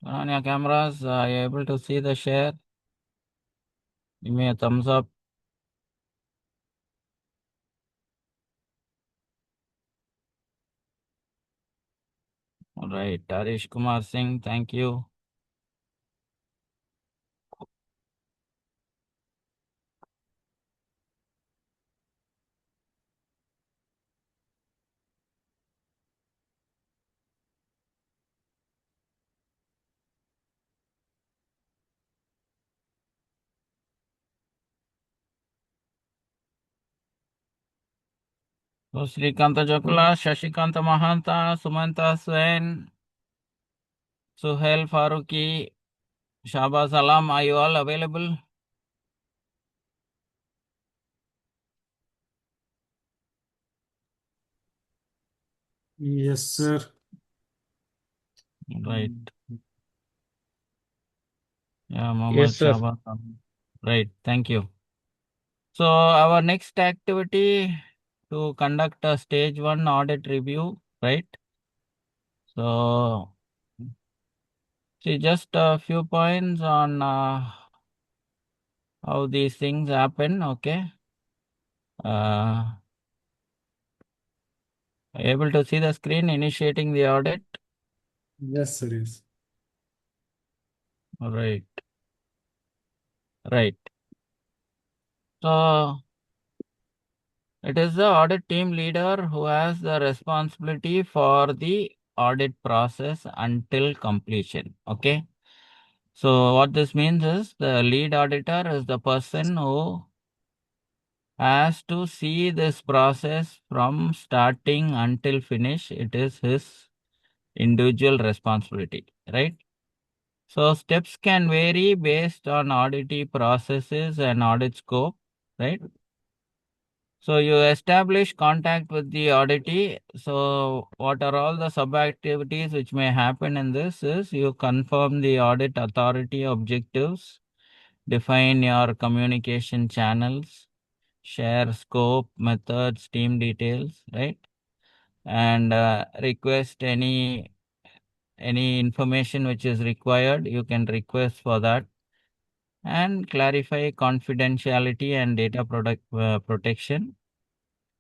Speaker 1: Turn on your cameras. Are you able to see the share? Give me a thumbs up. All right, Harish Kumar Singh, thank you. So Srikanta Jakula, Shashikanta Mahanta, Sumanta Swain, Suhail Faruqi, Shahbaz Alam, are you all available?
Speaker 7: Yes, sir.
Speaker 1: Right. Yeah, Mohammed
Speaker 5: Yes, sir.
Speaker 1: Shahbaz Alam. Right, thank you. So our next activity to conduct a stage 1 audit review, right? So see just a few points on how these things happen, okay? Able to see the screen initiating the audit?
Speaker 7: Yes, sir. Yes.
Speaker 1: All right. Right. So it is the audit team leader who has the responsibility for the audit process until completion. Okay. So what this means is the lead auditor is the person who has to see this process from starting until finish. It is his individual responsibility, right? So steps can vary based on auditee processes and audit scope, right? So you establish contact with the auditee. So what are all the sub activities which may happen in this is you confirm the audit authority objectives, define your communication channels, share scope, methods, team details, right? And request any information which is required, you can request for that, and clarify confidentiality and data protection.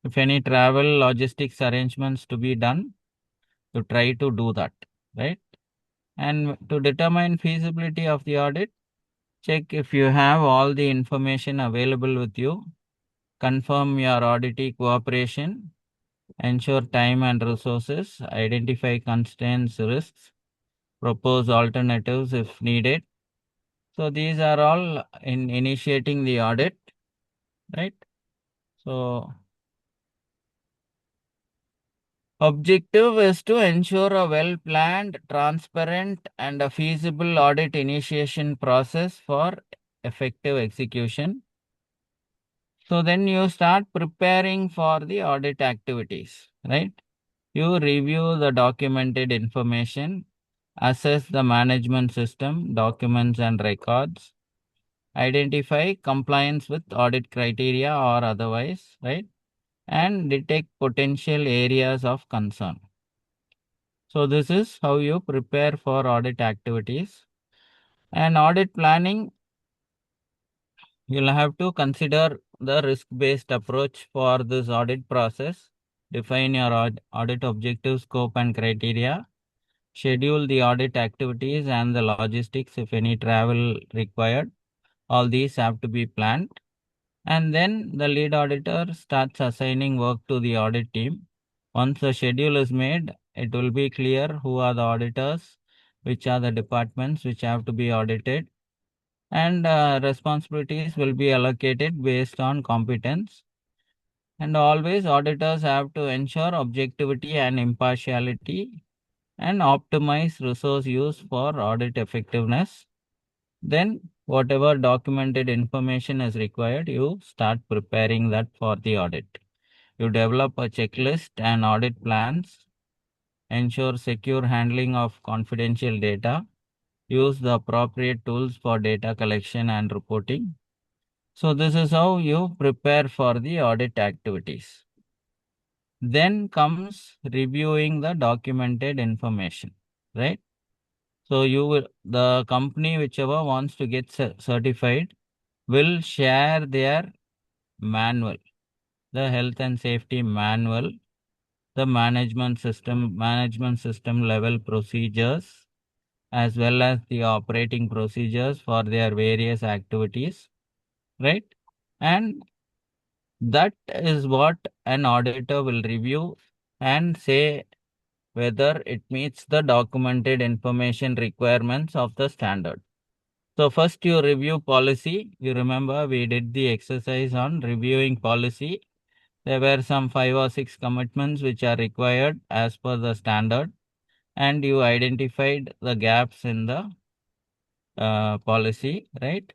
Speaker 1: If any travel logistics arrangements to be done, you try to do that, right? And to determine feasibility of the audit, check if you have all the information available with you, confirm your auditee cooperation, ensure time and resources, identify constraints, risks, propose alternatives if needed. So these are all in initiating the audit, right? So objective is to ensure a well-planned, transparent, and a feasible audit initiation process for effective execution. So then you start preparing for the audit activities, right? You review the documented information, assess the management system, documents and records, identify compliance with audit criteria or otherwise, right? And detect potential areas of concern. So this is how you prepare for audit activities. And audit planning, you'll have to consider the risk-based approach for this audit process, define your audit objective, scope and criteria, schedule the audit activities and the logistics if any travel required. All these have to be planned. And then the lead auditor starts assigning work to the audit team. Once the schedule is made, it will be clear who are the auditors, which are the departments which have to be audited, and responsibilities will be allocated based on competence. And always auditors have to ensure objectivity and impartiality and optimize resource use for audit effectiveness. Then whatever documented information is required, you start preparing that for the audit. You develop a checklist and audit plans, ensure secure handling of confidential data, use the appropriate tools for data collection and reporting. So this is how you prepare for the audit activities. Then comes reviewing the documented information, right? So the company whichever wants to get certified will share their manual, the health and safety manual, the management system level procedures, as well as the operating procedures for their various activities, right? And that is what an auditor will review and say whether it meets the documented information requirements of the standard. So first you review policy. You remember we did the exercise on reviewing policy. There were some 5 or 6 commitments which are required as per the standard, and you identified the gaps in the policy, right?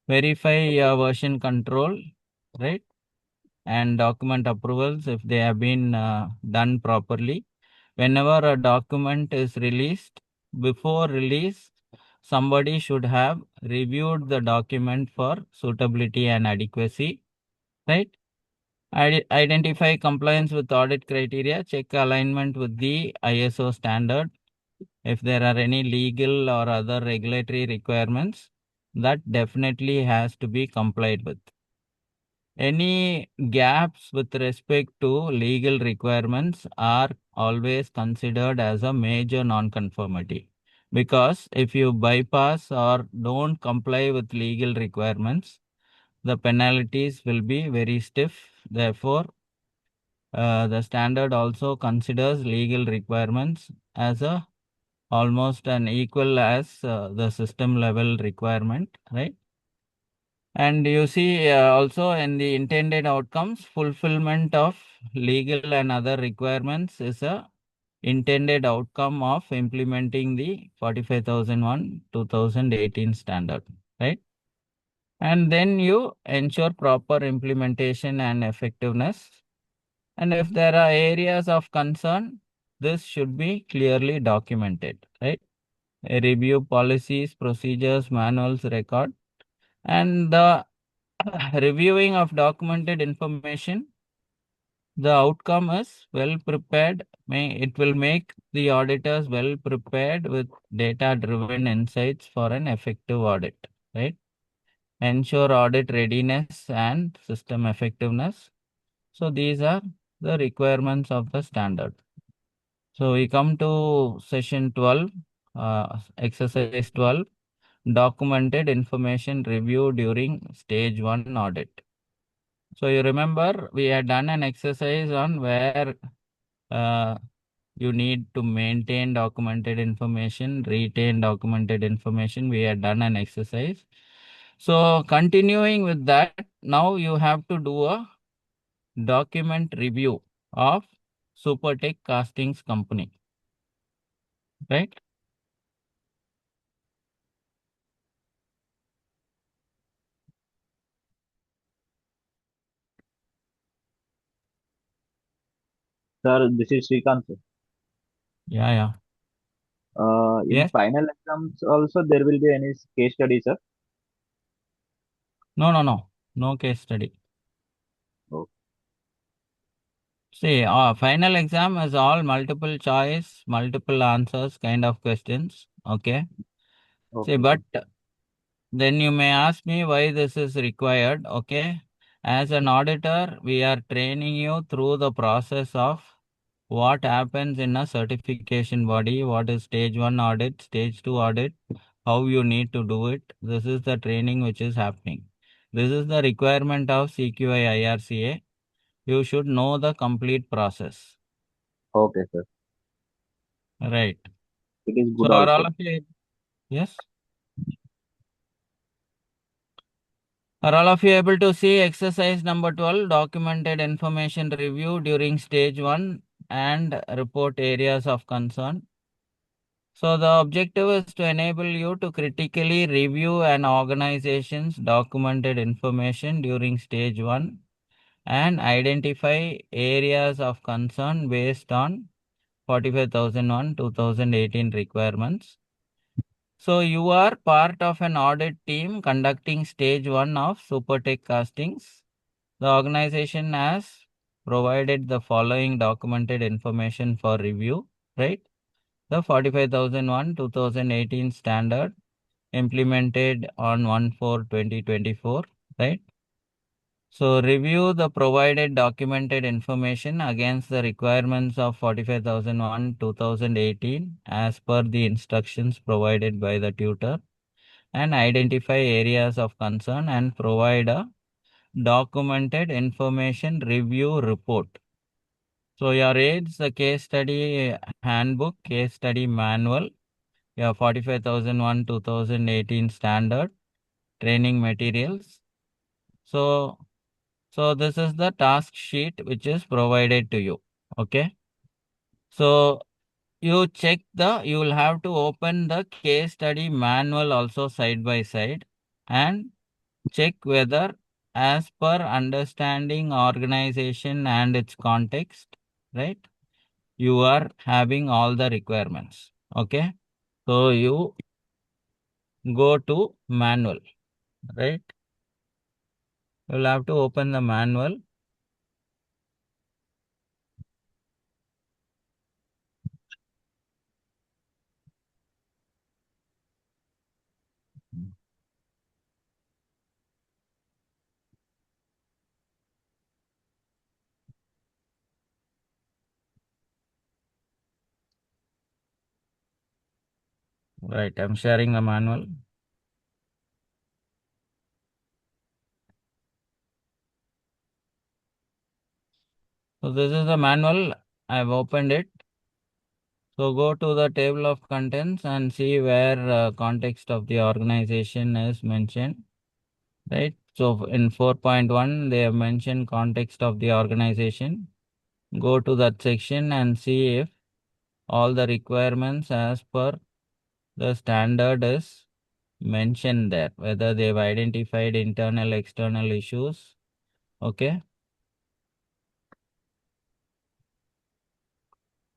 Speaker 1: Verify your version control, right? And document approvals if they have been done properly. Whenever a document is released, before release, somebody should have reviewed the document for suitability and adequacy, right? Identify compliance with audit criteria, check alignment with the ISO standard. If there are any legal or other regulatory requirements, that definitely has to be complied with. Any gaps with respect to legal requirements are always considered as a major non-conformity, because if you bypass or don't comply with legal requirements, the penalties will be very stiff. Therefore, the standard also considers legal requirements as a almost an equal as the system level requirement, right? And you see also in the intended outcomes, fulfillment of legal and other requirements is a intended outcome of implementing the 45001 2018 standard, right? And then you ensure proper implementation and effectiveness. And if there are areas of concern, this should be clearly documented, right? Review policies, procedures, manuals, record, and the reviewing of documented information, the outcome is well prepared. It will make the auditors well prepared with data driven insights for an effective audit, right? Ensure audit readiness and system effectiveness. So these are the requirements of the standard. So we come to session 12, exercise 12, documented information review during stage 1 audit. So you remember we had done an exercise on where you need to maintain documented information, retain documented information. We had done an exercise. So continuing with that, now you have to do a document review of Supertech Castings Company, right?
Speaker 3: Sir, this is Srikanth, sir.
Speaker 1: Yeah.
Speaker 3: In
Speaker 1: Yes.
Speaker 3: final exams also there will be any case study, sir?
Speaker 1: No case study.
Speaker 3: Okay.
Speaker 1: See, final exam is all multiple choice, multiple answers kind of questions. Okay.
Speaker 3: Okay,
Speaker 1: See, but
Speaker 3: sir.
Speaker 1: then you may ask me why this is required. Okay. As an auditor, we are training you through the process of what happens in a certification body, what is stage 1 audit, stage 2 audit, how you need to do it. This is the training which is happening. This is the requirement of CQI IRCA. You should know the complete process.
Speaker 3: Okay, sir.
Speaker 1: Right.
Speaker 3: It is
Speaker 1: So
Speaker 3: good
Speaker 1: are all
Speaker 3: also.
Speaker 1: of you, yes? Are all of you able to see exercise number 12, documented information review during stage 1 and report areas of concern? So the objective is to enable you to critically review an organization's documented information during stage 1 and identify areas of concern based on 45001 2018 requirements. So you are part of an audit team conducting stage 1 of Supertech Castings. The organization has provided the following documented information for review, right? The 45,001 2018 standard implemented on 1/4/2024, right? So review the provided documented information against the requirements of 45,001 2018 as per the instructions provided by the tutor, and identify areas of concern and provide a documented information review report. So your aids, the case study handbook, case study manual, your 45,001 2018 standard training materials. So this is the task sheet which is provided to you. Okay. So you will have to open the case study manual also side by side and check whether as per understanding organization and its context, right? You are having all the requirements. Okay. So you go to manual, right? You'll have to open the manual. Right. I'm sharing the manual. So this is the manual. I've opened it. So go to the table of contents and see where context of the organization is mentioned, right? So in 4.1, they have mentioned context of the organization. Go to that section and see if all the requirements as per the standard is mentioned there, whether they've identified internal, external issues. Okay.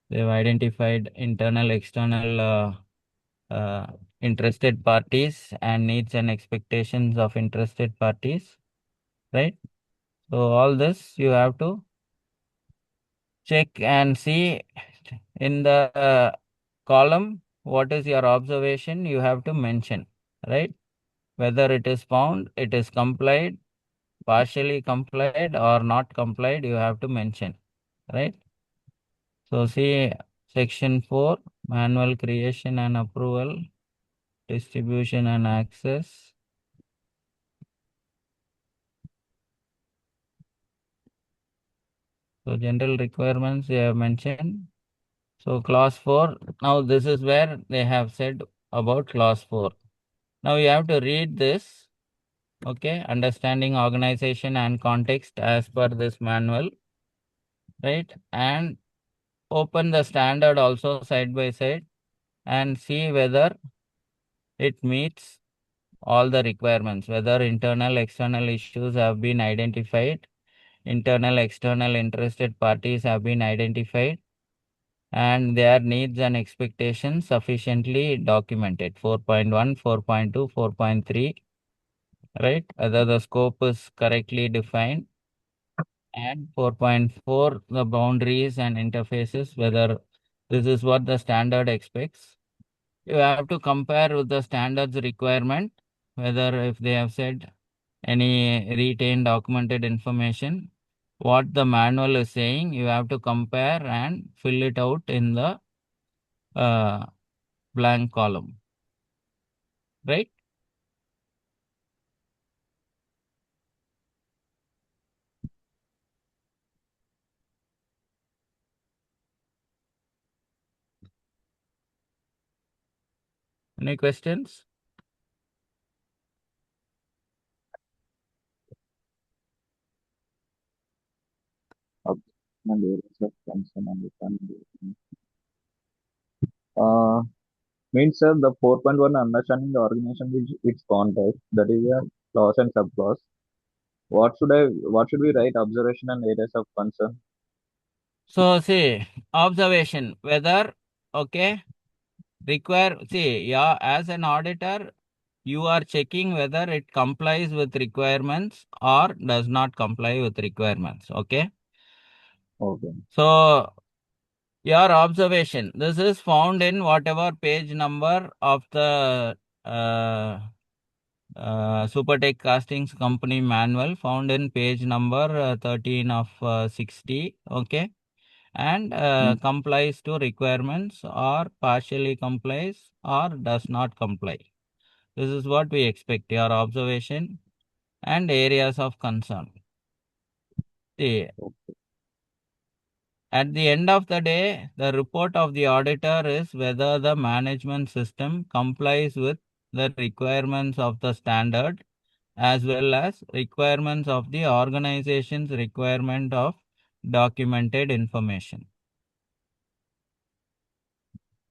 Speaker 1: They've identified internal, external interested parties and needs and expectations of interested parties, right? So all this you have to check and see in the column what is your observation you have to mention, right? Whether it is found, it is complied, partially complied or not complied, you have to mention, right? So see section 4, manual creation and approval, distribution and access. So general requirements they have mentioned. So clause 4, now this is where they have said about clause 4. Now you have to read this, okay, understanding organization and context as per this manual, right? And open the standard also side by side and see whether it meets all the requirements, whether internal, external issues have been identified, internal, external interested parties have been identified, and their needs and expectations sufficiently documented. 4.1, 4.2, 4.3, right? Whether the scope is correctly defined. And 4.4, the boundaries and interfaces, whether this is what the standard expects. You have to compare with the standards requirement, whether if they have said any retained documented information, what the manual is saying, you have to compare and fill it out in the blank column, right? Any questions?
Speaker 3: And areas of concern and means sir, the 4.1 understanding the organization with its context, that is a clause and subclause. What should we write? Observation and areas of concern.
Speaker 1: So see, observation, whether, okay, yeah, as an auditor, you are checking whether it complies with requirements or does not comply with requirements. Okay.
Speaker 3: Okay.
Speaker 1: So your observation, this is found in whatever page number of the Supertech Castings Company manual, found in page number 13 of 60. Okay. And complies to requirements or partially complies or does not comply. This is what we expect, your observation and areas of concern. See, at the end of the day, the report of the auditor is whether the management system complies with the requirements of the standard as well as requirements of the organization's requirement of documented information.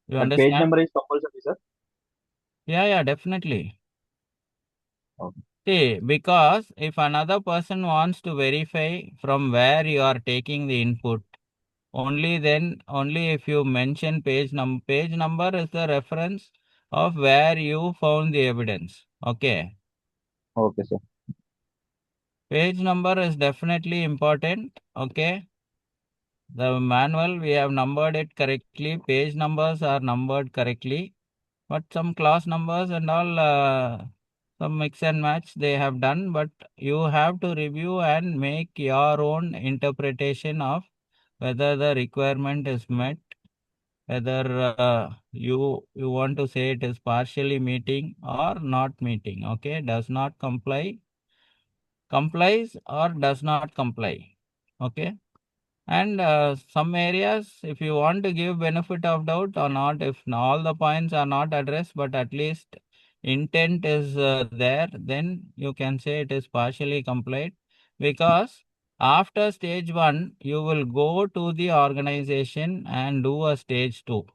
Speaker 1: You
Speaker 3: That page
Speaker 1: understand?
Speaker 3: number is compulsory, sir.
Speaker 1: Yeah, definitely.
Speaker 3: Okay.
Speaker 1: See, because if another person wants to verify from where you are taking the input, only if you mention page number is the reference of where you found the evidence. Okay.
Speaker 3: Okay, sir.
Speaker 1: Page number is definitely important. Okay. The manual, we have numbered it correctly. Page numbers are numbered correctly. But some class numbers and all, some mix and match they have done. But you have to review and make your own interpretation of whether the requirement is met, whether you want to say it is partially meeting or not meeting. Okay, does not comply, complies or does not comply. Okay. And some areas, if you want to give benefit of doubt or not, if all the points are not addressed, but at least intent is there, then you can say it is partially complied. Because after stage 1, you will go to the organization and do a stage 2.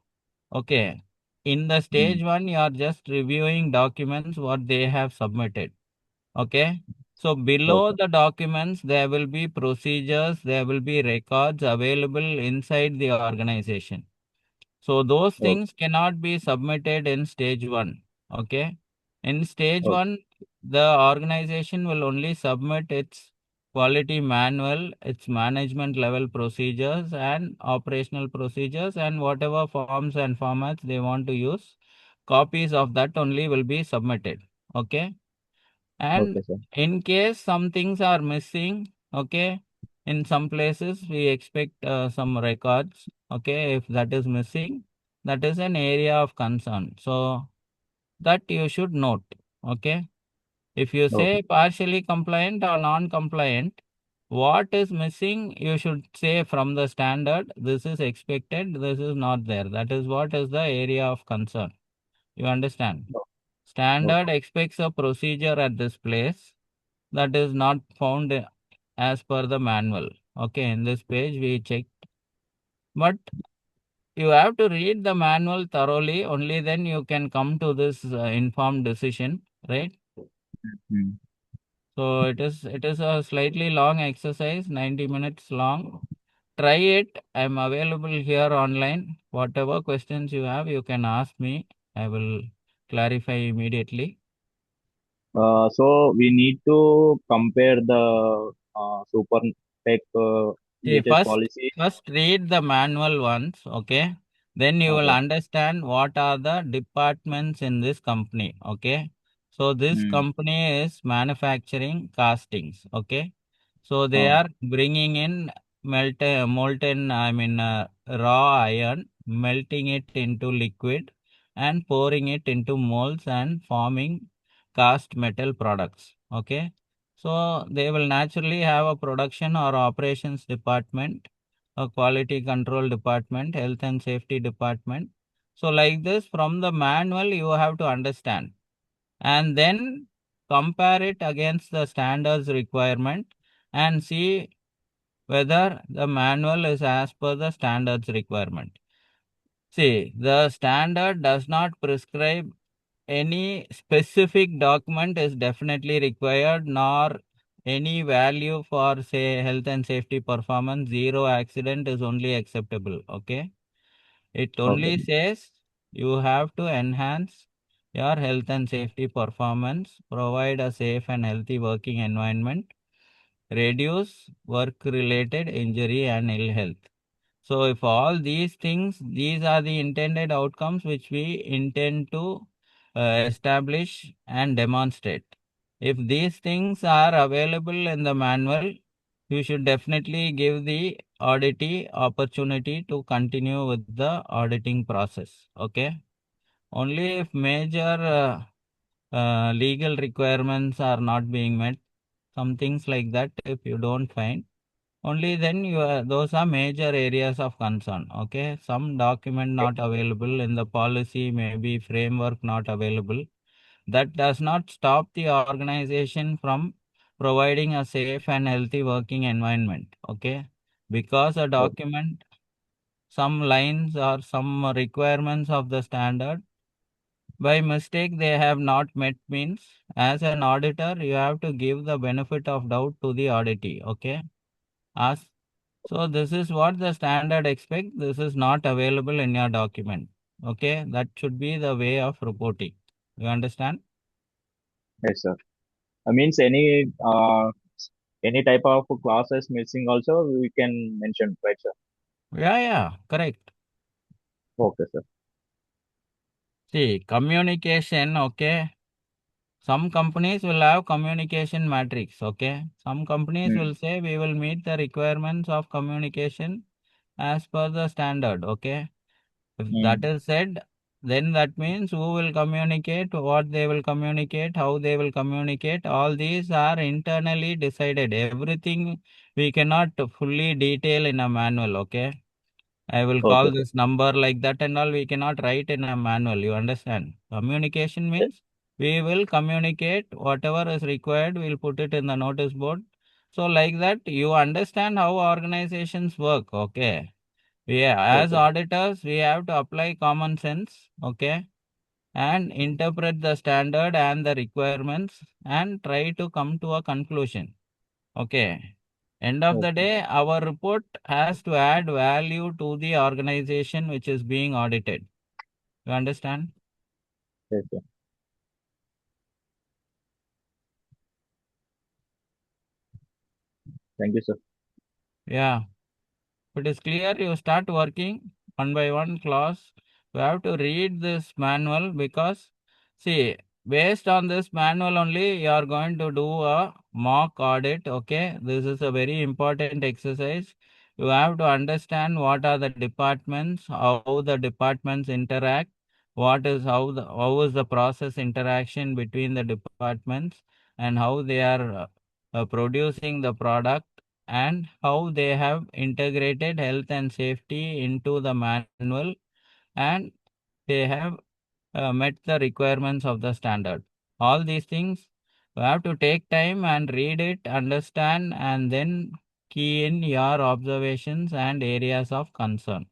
Speaker 1: Okay. In the stage 1, you are just reviewing documents what they have submitted. Okay. So below
Speaker 3: Okay.
Speaker 1: the documents, there will be procedures, there will be records available inside the organization. So those
Speaker 3: Okay.
Speaker 1: things cannot be submitted in stage 1. Okay. In stage
Speaker 3: Okay.
Speaker 1: 1, the organization will only submit its quality manual, its management level procedures and operational procedures, and whatever forms and formats they want to use. Copies of that only will be submitted. Okay. And
Speaker 3: Okay, sir.
Speaker 1: in case some things are missing, okay, in some places we expect some records, okay, if that is missing, that is an area of concern. So that you should note, okay. If you
Speaker 3: Okay.
Speaker 1: say partially compliant or non-compliant, what is missing, you should say from the standard, this is expected, this is not there. That is what is the area of concern. You understand? Standard
Speaker 3: Okay.
Speaker 1: expects a procedure at this place that is not found as per the manual. Okay, in this page we checked, but you have to read the manual thoroughly, only then you can come to this informed decision, right?
Speaker 3: Mm.
Speaker 1: So it is a slightly long exercise, 90 minutes long. Try it. I'm available here online. Whatever questions you have, you can ask me. I will clarify immediately.
Speaker 3: So we need to compare the super tech
Speaker 1: See,
Speaker 3: GHS policy.
Speaker 1: first read the manual once, okay? Then you will
Speaker 3: Okay.
Speaker 1: understand what are the departments in this company, okay? So this
Speaker 3: Mm.
Speaker 1: company is manufacturing castings, okay? So they
Speaker 3: Oh.
Speaker 1: are bringing in raw iron, melting it into liquid and pouring it into molds and forming cast metal products, okay? So they will naturally have a production or operations department, a quality control department, health and safety department. So like this, from the manual, you have to understand and then compare it against the standards requirement and see whether the manual is as per the standards requirement. See, the standard does not prescribe any specific document is definitely required, nor any value for say health and safety performance. Zero accident is only acceptable. Okay. It
Speaker 3: Okay.
Speaker 1: only says you have to enhance your health and safety performance, provide a safe and healthy working environment, reduce work-related injury and ill health. So if all these things, these are the intended outcomes which we intend to establish and demonstrate. If these things are available in the manual, you should definitely give the auditee opportunity to continue with the auditing process. Okay. Only if major legal requirements are not being met, some things like that, if you don't find, only then those are major areas of concern. Okay, some document not available in the policy, maybe framework not available, that does not stop the organization from providing a safe and healthy working environment. Okay, because a
Speaker 3: Okay.
Speaker 1: document, some lines or some requirements of the standard by mistake they have not met means, as an auditor you have to give the benefit of doubt to the auditee. Okay, as so this is what the standard expect. This is not available in your document. Okay, that should be the way of reporting. You understand?
Speaker 3: Yes, sir. Means any type of classes missing also we can mention, right, sir?
Speaker 1: Yeah, correct.
Speaker 3: Okay, sir.
Speaker 1: See, communication, okay. Some companies will have communication matrix, okay. Some companies
Speaker 3: Hmm.
Speaker 1: will say we will meet the requirements of communication as per the standard, okay. If that
Speaker 3: Hmm.
Speaker 1: is said, then that means who will communicate, what they will communicate, how they will communicate. All these are internally decided. Everything we cannot fully detail in a manual, okay? I will
Speaker 3: Okay,
Speaker 1: call
Speaker 3: sir.
Speaker 1: this number like that and all. We cannot write in a manual. You understand? Communication means we will communicate whatever is required. We'll put it in the notice board. So, like that, you understand how organizations work, okay? As
Speaker 3: Okay.
Speaker 1: auditors, we have to apply common sense, okay, and interpret the standard and the requirements and try to come to a conclusion. Okay. End of the
Speaker 3: Okay.
Speaker 1: day, our report has to add value to the organization which is being audited. You understand?
Speaker 3: Yes, sir. Thank you, sir.
Speaker 1: Yeah. If it is clear, you start working one by one class. You have to read this manual because, see, based on this manual only, you are going to do a mock audit. Okay, this is a very important exercise. You have to understand what are the departments, how the departments interact, what is how is the process interaction between the departments, and how they are producing the product, and how they have integrated health and safety into the manual, and they have met the requirements of the standard. All these things you have to take time and read it, understand, and then key in your observations and areas of concern.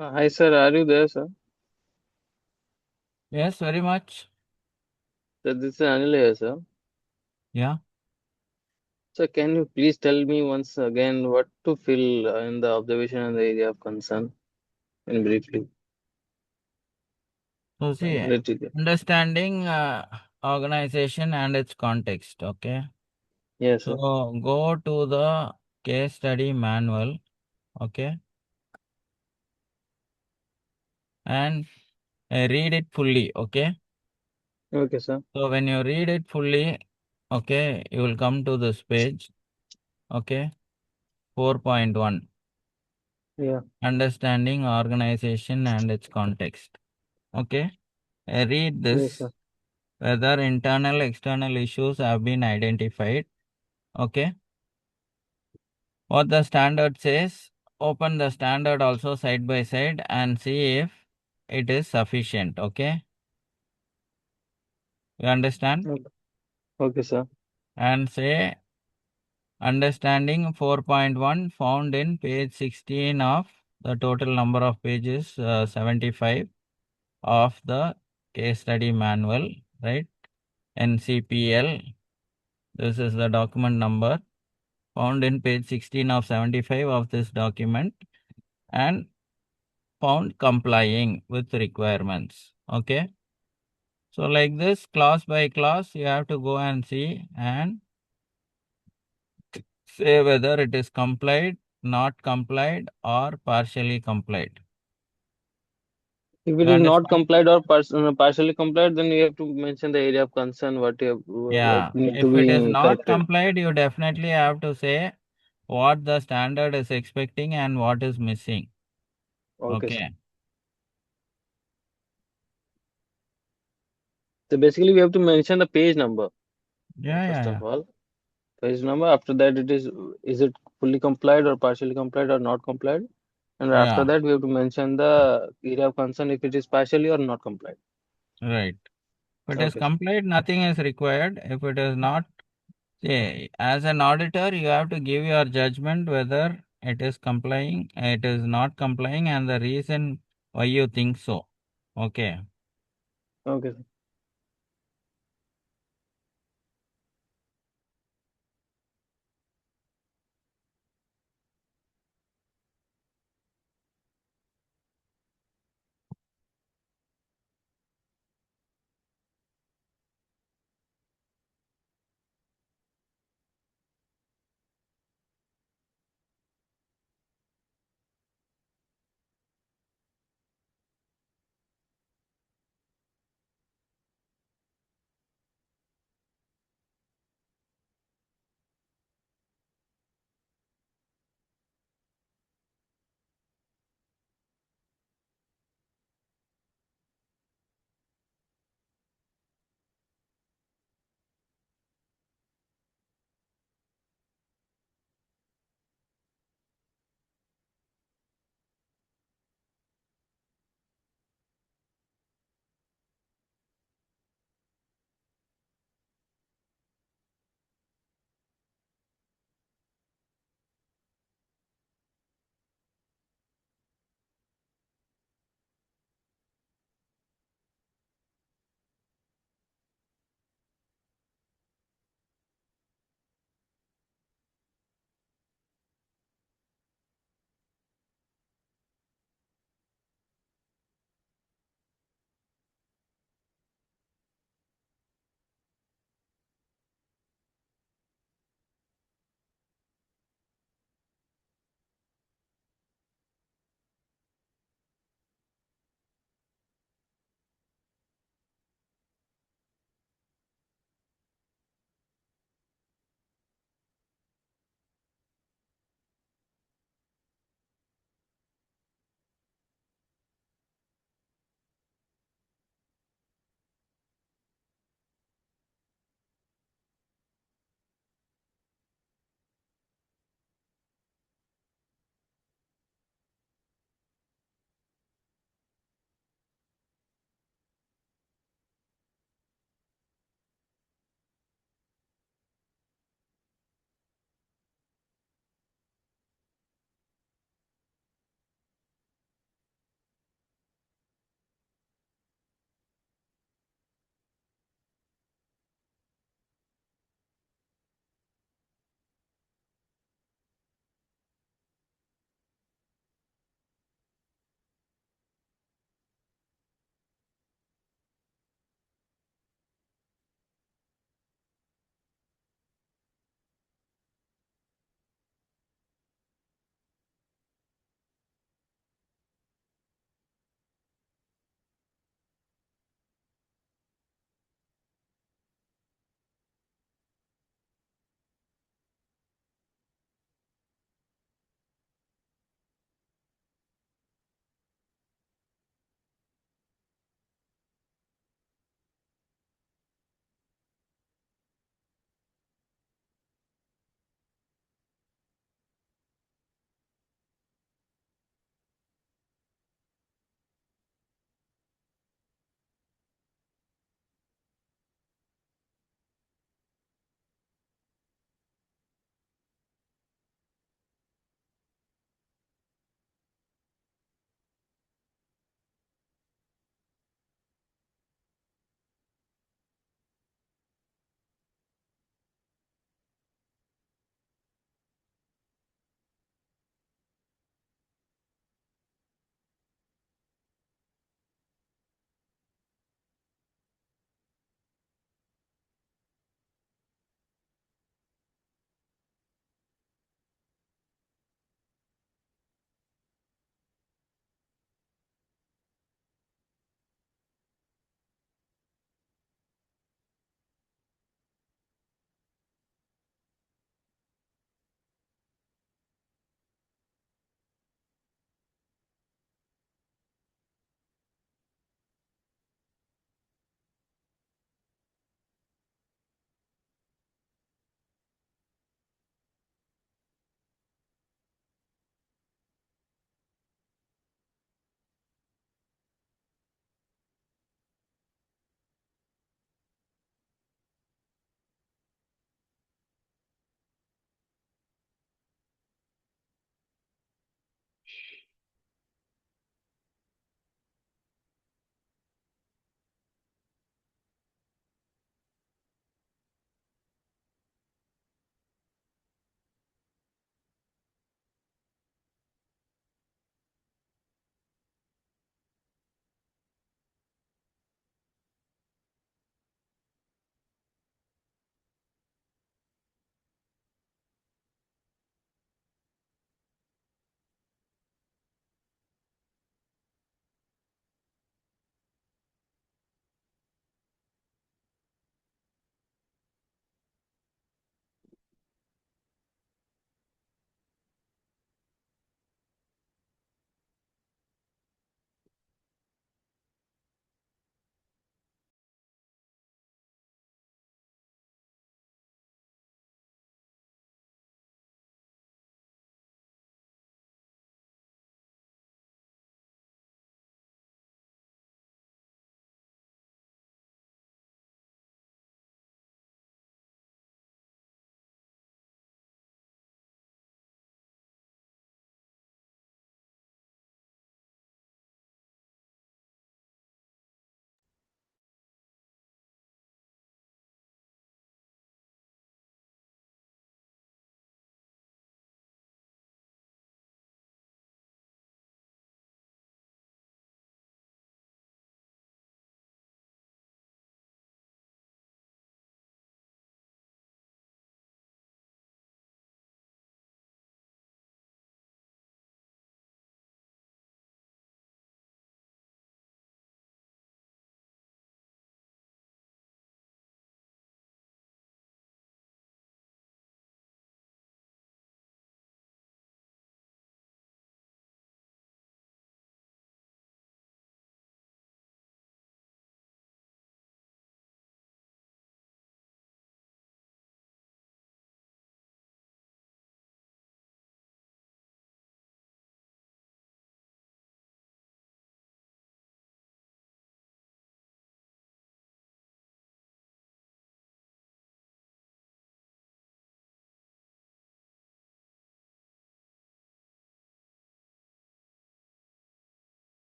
Speaker 5: Hi, sir. Are you there, sir?
Speaker 1: Yes, very much.
Speaker 5: Sir, this is Anil here, sir.
Speaker 1: Yeah.
Speaker 5: Sir, can you please tell me once again what to fill in the observation and the area of concern in briefly?
Speaker 1: So see,
Speaker 5: Literature.
Speaker 1: understanding organization and its context. Okay.
Speaker 5: Yes,
Speaker 1: So
Speaker 5: sir.
Speaker 1: go to the case study manual. Okay. And read it fully. Okay.
Speaker 5: Okay, sir.
Speaker 1: So when you read it fully, okay, you will come to this page. Okay. 4.1.
Speaker 5: Yeah.
Speaker 1: Understanding organization and its context. Okay. Read
Speaker 5: Yes,
Speaker 1: this.
Speaker 5: sir.
Speaker 1: Whether internal, external issues have been identified. Okay. What the standard says, open the standard also side by side and see if it is sufficient. Okay. You understand?
Speaker 5: Okay, okay, sir.
Speaker 1: And say understanding 4.1 found in page 16 of the total number of pages 75 of the case study manual, right? NCPL. This is the document number found in page 16 of 75 of this document and found complying with requirements. Okay. So like this, class by class, you have to go and see and say whether it is complied, not complied, or partially complied.
Speaker 5: If
Speaker 1: You
Speaker 5: it is not
Speaker 1: understand?
Speaker 5: complied or partially complied, then you have to mention the area of concern, what you have, what
Speaker 1: Yeah.
Speaker 5: need to
Speaker 1: If it is
Speaker 5: be
Speaker 1: not
Speaker 5: corrected.
Speaker 1: complied, you definitely have to say what the standard is expecting and what is missing.
Speaker 5: Okay, sir.
Speaker 1: Okay.
Speaker 5: So basically, we have to mention the page number
Speaker 1: Yeah, yeah,
Speaker 5: first
Speaker 1: yeah.
Speaker 5: of all. Page number. After that, is it fully complied or partially complied or not complied? And after
Speaker 1: Yeah,
Speaker 5: that, we have to mention the area of concern if it is partially or not complied.
Speaker 1: right. If it is
Speaker 5: Okay, sir.
Speaker 1: complied, nothing is required. If it is not, see, as an auditor, you have to give your judgment whether it is complying, it is not complying, and the reason why you think so. Okay.
Speaker 5: Okay, sir.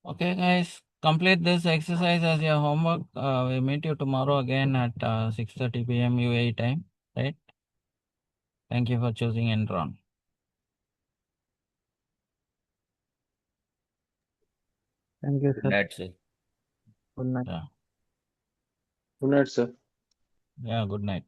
Speaker 1: Okay, guys, complete this exercise as your homework. We meet you tomorrow again at 6:30 p.m. UAE time, right? Thank you for choosing Enron.
Speaker 4: Thank you, sir.
Speaker 1: That's it.
Speaker 4: Good night.
Speaker 1: Yeah,
Speaker 5: Good night, sir.
Speaker 1: yeah. Good night.